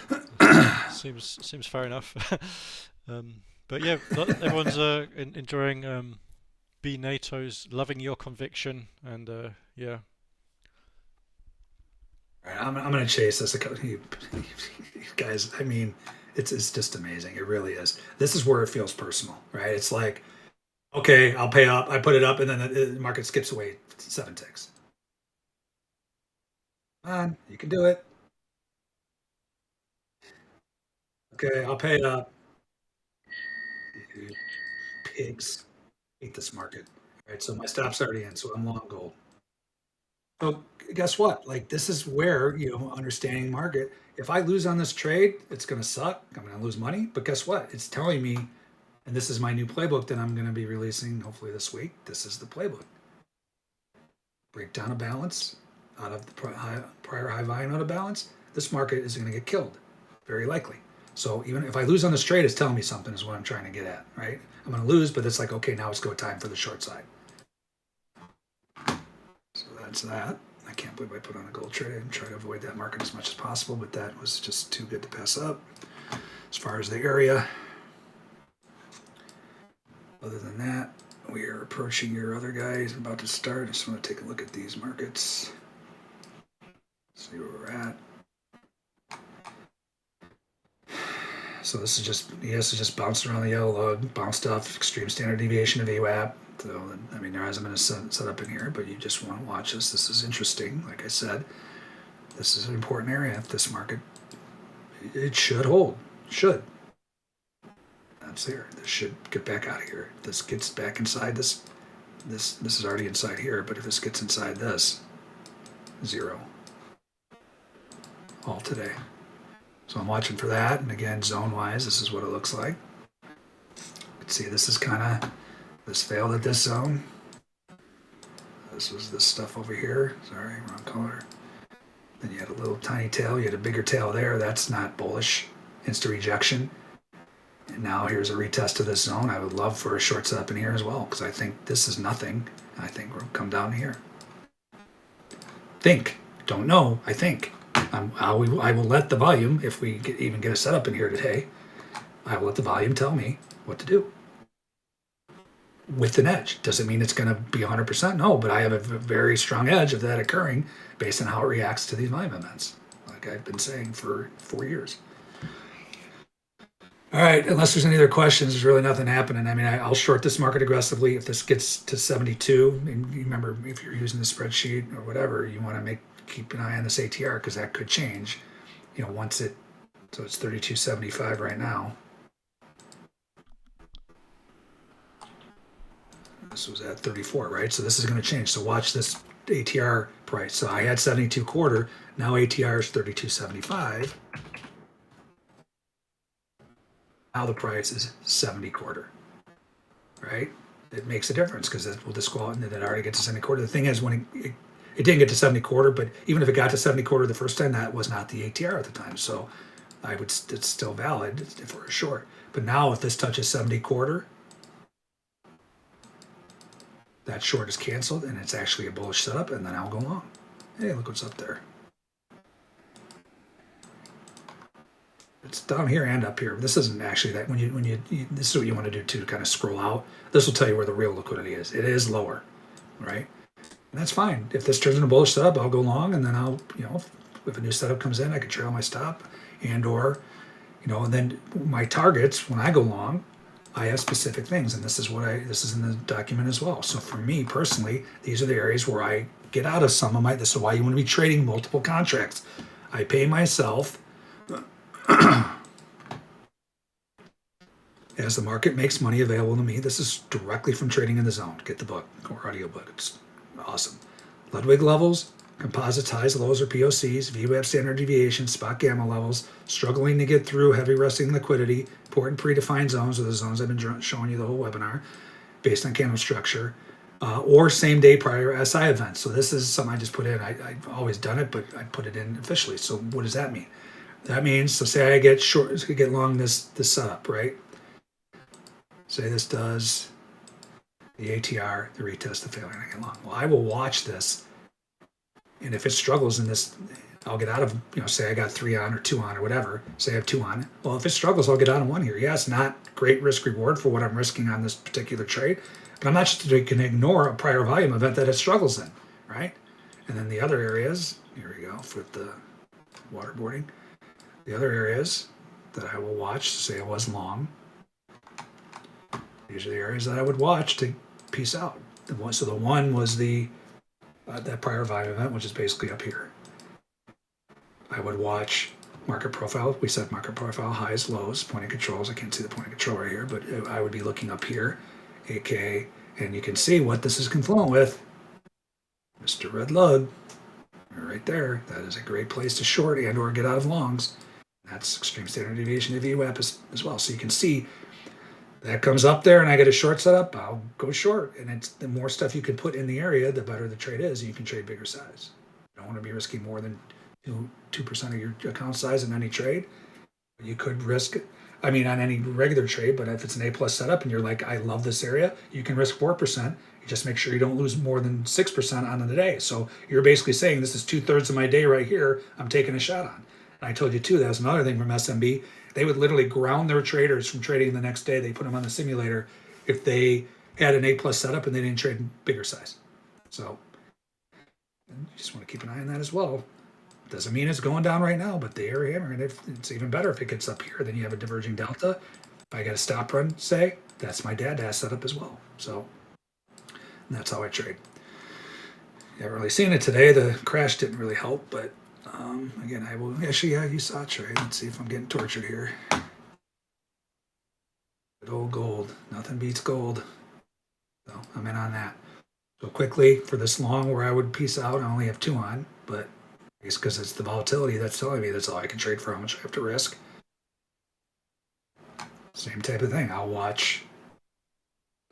seems fair enough. But yeah, everyone's enjoying B NATO's, loving your conviction, and yeah. All right, I'm going to chase this. Guys, I mean, it's just amazing. It really is. This is where it feels personal, right? It's like, okay, I'll pay up. I put it up, and then the market skips away 7 ticks. Come on, you can do it. Okay, I'll pay up. You pigs. Hate this market. All right, so my stop's already in, so I'm long gold. So guess what? Like, this is where, understanding market. If I lose on this trade, it's going to suck. I'm going to lose money. But guess what? It's telling me, and this is my new playbook that I'm going to be releasing hopefully this week. This is the playbook. Break down a balance out of the prior high volume out of balance. This market is going to get killed, very likely. So even if I lose on this trade, it's telling me something is what I'm trying to get at, right? I'm going to lose, but it's like, okay, now it's go time for the short side. So that's that. I can't believe I put on a gold trade. I'm trying to avoid that market as much as possible, but that was just too good to pass up. As far as the area, other than that, we are approaching your other guy. He's about to start. I just want to take a look at these markets. See where we're at. So this is just, ES is just bounced around the yellow lug, bounced off extreme standard deviation of VWAP. So, I mean, there hasn't been a set up in here, but you just want to watch this. This is interesting. Like I said, this is an important area. If this market, it should hold. Should. That's here. This should get back out of here. If this gets back inside this is already inside here, but if this gets inside this, 0. All today. So I'm watching for that. And again, zone-wise, this is what it looks like. You can see this is kind of, this failed at this zone. This was this stuff over here. Sorry, wrong color. Then you had a little tiny tail. You had a bigger tail there. That's not bullish. Instant rejection. And now here's a retest of this zone. I would love for a short setup in here as well, because I think this is nothing. I think we'll come down here. Think. Don't know. I think. I will let the volume, if we even get a setup in here today, I will let the volume tell me what to do. With an edge. Doesn't mean it's going to be 100%. No, but I have a very strong edge of that occurring based on how it reacts to these volume events, like I've been saying for 4 years. All right, unless there's any other questions, there's really nothing happening. I mean, I'll short this market aggressively if this gets to 72. And you remember, if you're using the spreadsheet or whatever, you want to keep an eye on this ATR, because that could change. You know, once it, so it's 32.75 right now. This was at 34, right? So this is going to change. So watch this ATR price. So I had 72 quarter. Now ATR is 32.75. Now the price is 70 quarter, right? It makes a difference, because we'll disqualify, and it already gets to 70 quarter. The thing is, when it didn't get to 70 quarter, but even if it got to 70 quarter the first time, that was not the ATR at the time. So it's still valid for a short. But now if this touches 70 quarter, that short is canceled and it's actually a bullish setup, and then I'll go long. Hey, look what's up there. It's down here and up here. This isn't actually that. When you this is what you want to do too, to kind of scroll out. This will tell you where the real liquidity is. It is lower, right? And that's fine. If this turns into a bullish setup, I'll go long, and then I'll, you know, if a new setup comes in, I can trail my stop, and or, you know, and then my targets when I go long, I have specific things, and this is in the document as well. So for me personally, these are the areas where I get out of some of my. This is why you want to be trading multiple contracts. I pay myself. As the market makes money available to me. This is directly from Trading in the Zone. Get the book or audiobook. It's awesome. Ludwig levels, composite highs, lows or POCs, VWAP standard deviation, spot gamma levels, struggling to get through heavy resting liquidity, important predefined zones, are the zones I've been showing you the whole webinar, based on candle structure, or same day prior SI events. So this is something I just put in. I've always done it, but I put it in officially. So what does that mean? That means, so say I get short, get long this setup, right? Say this does the ATR, the retest, the failure, and I get long. Well, I will watch this, and if it struggles in this, I'll get out of, you know, say I got 3 on or 2 on or whatever. Say I have 2 on. Well, if it struggles, I'll get out of 1 here. Yeah, it's not great risk reward for what I'm risking on this particular trade, but I'm not just going to ignore a prior volume event that it struggles in, right? And then the other areas, here we go, with the waterboarding. The other areas that I will watch, say I was long, these are the areas that I would watch to piece out. So the one was the that prior volume event, which is basically up here. I would watch market profile. We said market profile, highs, lows, point of controls. I can't see the point of control right here, but I would be looking up here, aka, and you can see what this is confluent with. Mr. Red Lug, right there. That is a great place to short and or get out of longs. That's extreme standard deviation of VWAP as well. So you can see that comes up there and I get a short setup, I'll go short. And it's the more stuff you can put in the area, the better the trade is. You can trade bigger size. You don't want to be risking more than 2% of your account size in any trade. You could risk, I mean, on any regular trade, but if it's an A+ setup and you're like, I love this area, you can risk 4%. You just make sure you don't lose more than 6% on the day. So you're basically saying this is 2/3 of my day right here, I'm taking a shot on. And I told you too, that was another thing from SMB. They would literally ground their traders from trading the next day. They put them on the simulator if they had an A+ setup and they didn't trade bigger size. So you just want to keep an eye on that as well. Doesn't mean it's going down right now, but they are hammering it. It's even better if it gets up here. Then you have a diverging delta. If I got a stop run, say, that's my dad has set up as well. So that's how I trade. You haven't really seen it today. The crash didn't really help, but again, I will actually, yeah, you saw a trade. Let's see if I'm getting tortured here. Good old gold. Nothing beats gold. So I'm in on that. So quickly for this long where I would piece out, I only have 2 on, but I guess because it's the volatility that's telling me that's all I can trade for, how much I have to risk. Same type of thing. I'll watch.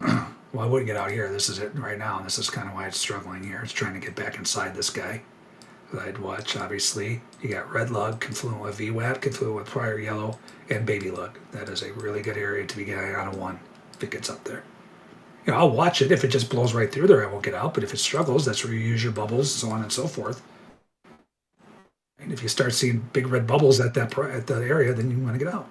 Well, I wouldn't get out here. This is it right now, and this is kind of why it's struggling here. It's trying to get back inside this guy. But I'd watch, obviously. You got red lug, confluent with VWAP, confluent with prior yellow, and baby lug. That is a really good area to be getting out of one if it gets up there. You know, I'll watch it. If it just blows right through there, I won't get out. But if it struggles, that's where you use your bubbles, so on and so forth. And if you start seeing big red bubbles at that area, then you want to get out.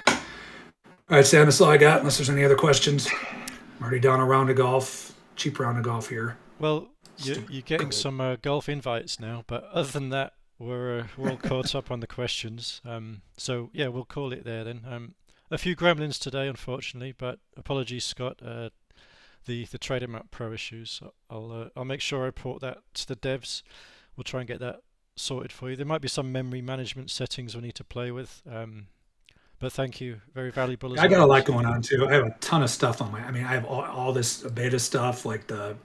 All right, Sam, that's all I got, unless there's any other questions. I'm already down a round of golf, cheap round of golf here. Well, you're getting some golf invites now, but other than that, we're all caught up on the questions. So yeah, we'll call it there then. A few gremlins today, unfortunately, but apologies, Scott. The Tradermap Pro issues. I'll make sure I report that to the devs. We'll try and get that sorted for you. There might be some memory management settings we need to play with. But thank you, very valuable. I got a lot going on too. I have a ton of stuff on I mean, I have all this beta stuff, like I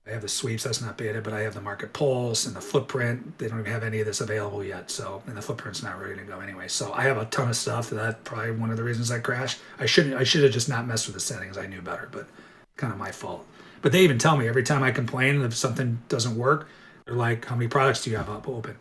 have the sweeps, that's not beta, but I have the market pulse and the footprint. They don't even have any of this available yet. So, and the footprint's not ready to go anyway. So I have a ton of stuff. That's probably one of the reasons I crashed. I should have just not messed with the settings. I knew better, but kind of my fault. But they even tell me every time I complain if something doesn't work, they're like, how many products do you have up open?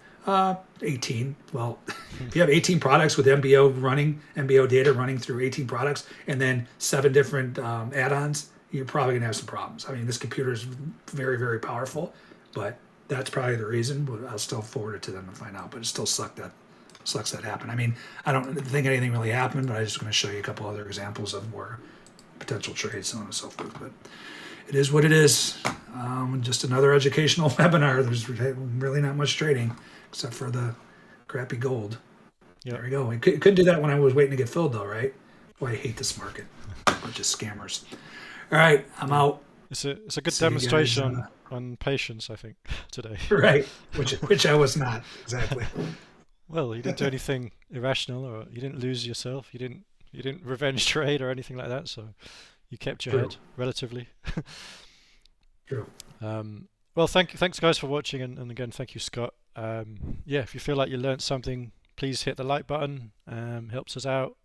18. Well, if you have 18 products with MBO data running through 18 products, and then 7 different add-ons, you're probably gonna have some problems. I mean, this computer is very, very powerful, but that's probably the reason. But I'll still forward it to them and find out. But it still sucks that happened. I mean, I don't think anything really happened, but I'm just going to show you a couple other examples of where potential trades, so on and so forth. But it is what it is. Just another educational webinar. There's really not much trading except for the crappy gold. Yep. There we go. We couldn't do that when I was waiting to get filled, though, right? Boy, I hate this market. Bunch of scammers. All right, I'm out. It's a good demonstration on patience, I think, today. Right, which I was not exactly. Well, you didn't do anything irrational, or you didn't lose yourself. You didn't revenge trade or anything like that. So you kept your head relatively. True. Well, thanks guys for watching, and again, thank you, Scott. Yeah, if you feel like you learned something, please hit the like button. Helps us out,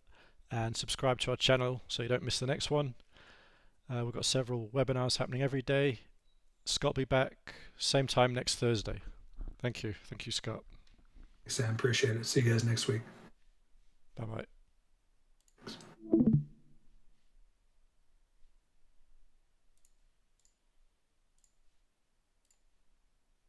and subscribe to our channel so you don't miss the next one. We've got several webinars happening every day. Scott will be back same time next Thursday. Thank you, Scott. Thanks, Sam. Appreciate it. See you guys next week. Bye bye.